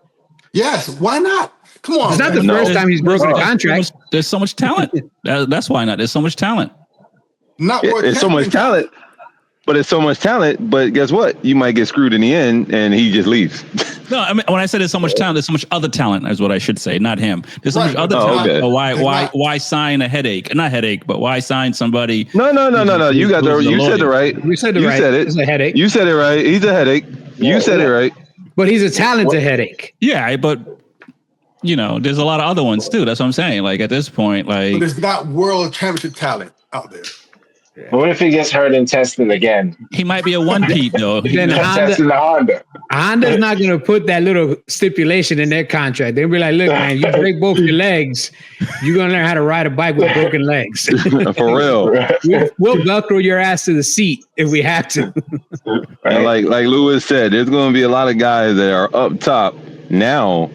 Yes, why not? Come on. It's not the first time he's broken a contract. There's so much talent. That's why not. There's so much talent. It's so much talent. But it's so much talent. But guess what? You might get screwed in the end, and he just leaves. No, I mean, when I said there's so much talent, there's so much other talent, is what I should say, not him. There's so much other talent. Okay. Why sign a headache? Not headache, but why sign somebody? No. You got you said it right. You said it right. You said it. It's a headache. You said it right. He's a headache. You said it right. But he's a talented headache. Yeah, but there's a lot of other ones too. That's what I'm saying. Like at this point, but there's not world championship talent out there. Yeah. What if he gets hurt and tested again? He might be a one-peat though. Then Honda's not going to put that little stipulation in their contract. They'll be like, look, man, you break both your legs, you're going to learn how to ride a bike with broken legs. For real. We'll Velcro your ass to the seat if we have to. And like Lewis said, there's going to be a lot of guys that are up top now,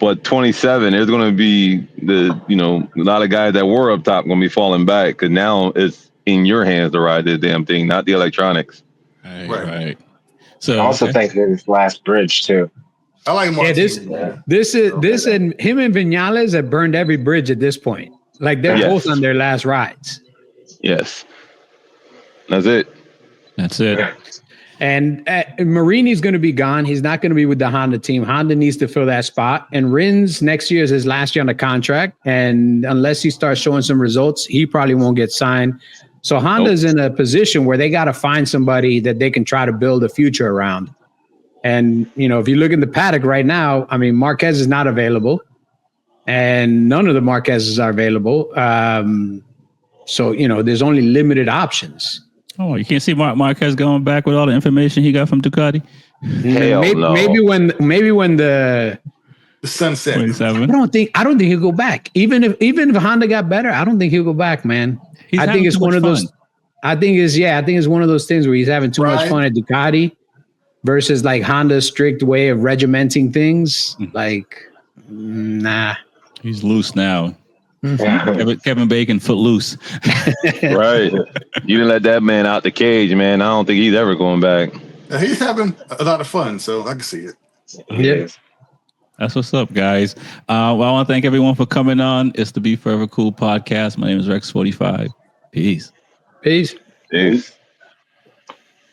but 27, there's going to be a lot of guys that were up top going to be falling back, because now it's in your hands to ride this damn thing, not the electronics. Right. So I also think that it's last bridge too. I like Martin. This and him and Vinales have burned every bridge at this point. Like they're both on their last rides. Yes. That's it. And Marini's going to be gone. He's not going to be with the Honda team. Honda needs to fill that spot. And Rins next year is his last year on the contract. And unless he starts showing some results, he probably won't get signed. So Honda's in a position where they got to find somebody that they can try to build a future around. And, if you look in the paddock right now, I mean, Marquez is not available. And none of the Marquezes are available. So, there's only limited options. Oh, you can't see Marquez going back with all the information he got from Ducati? Maybe when the sunset. 27. I don't think he'll go back. Even if Honda got better, I don't think he'll go back, man. I think it's one of those. I think it's one of those things where he's having too much fun at Ducati versus like Honda's strict way of regimenting things. Like, nah. He's loose now. Kevin Bacon foot loose. Right. You didn't let that man out the cage, man. I don't think he's ever going back. He's having a lot of fun, so I can see it. Yeah. That's what's up, guys. I want to thank everyone for coming on. It's the Be Forever Cool podcast. My name is Rex 45. Peace. Peace. Peace.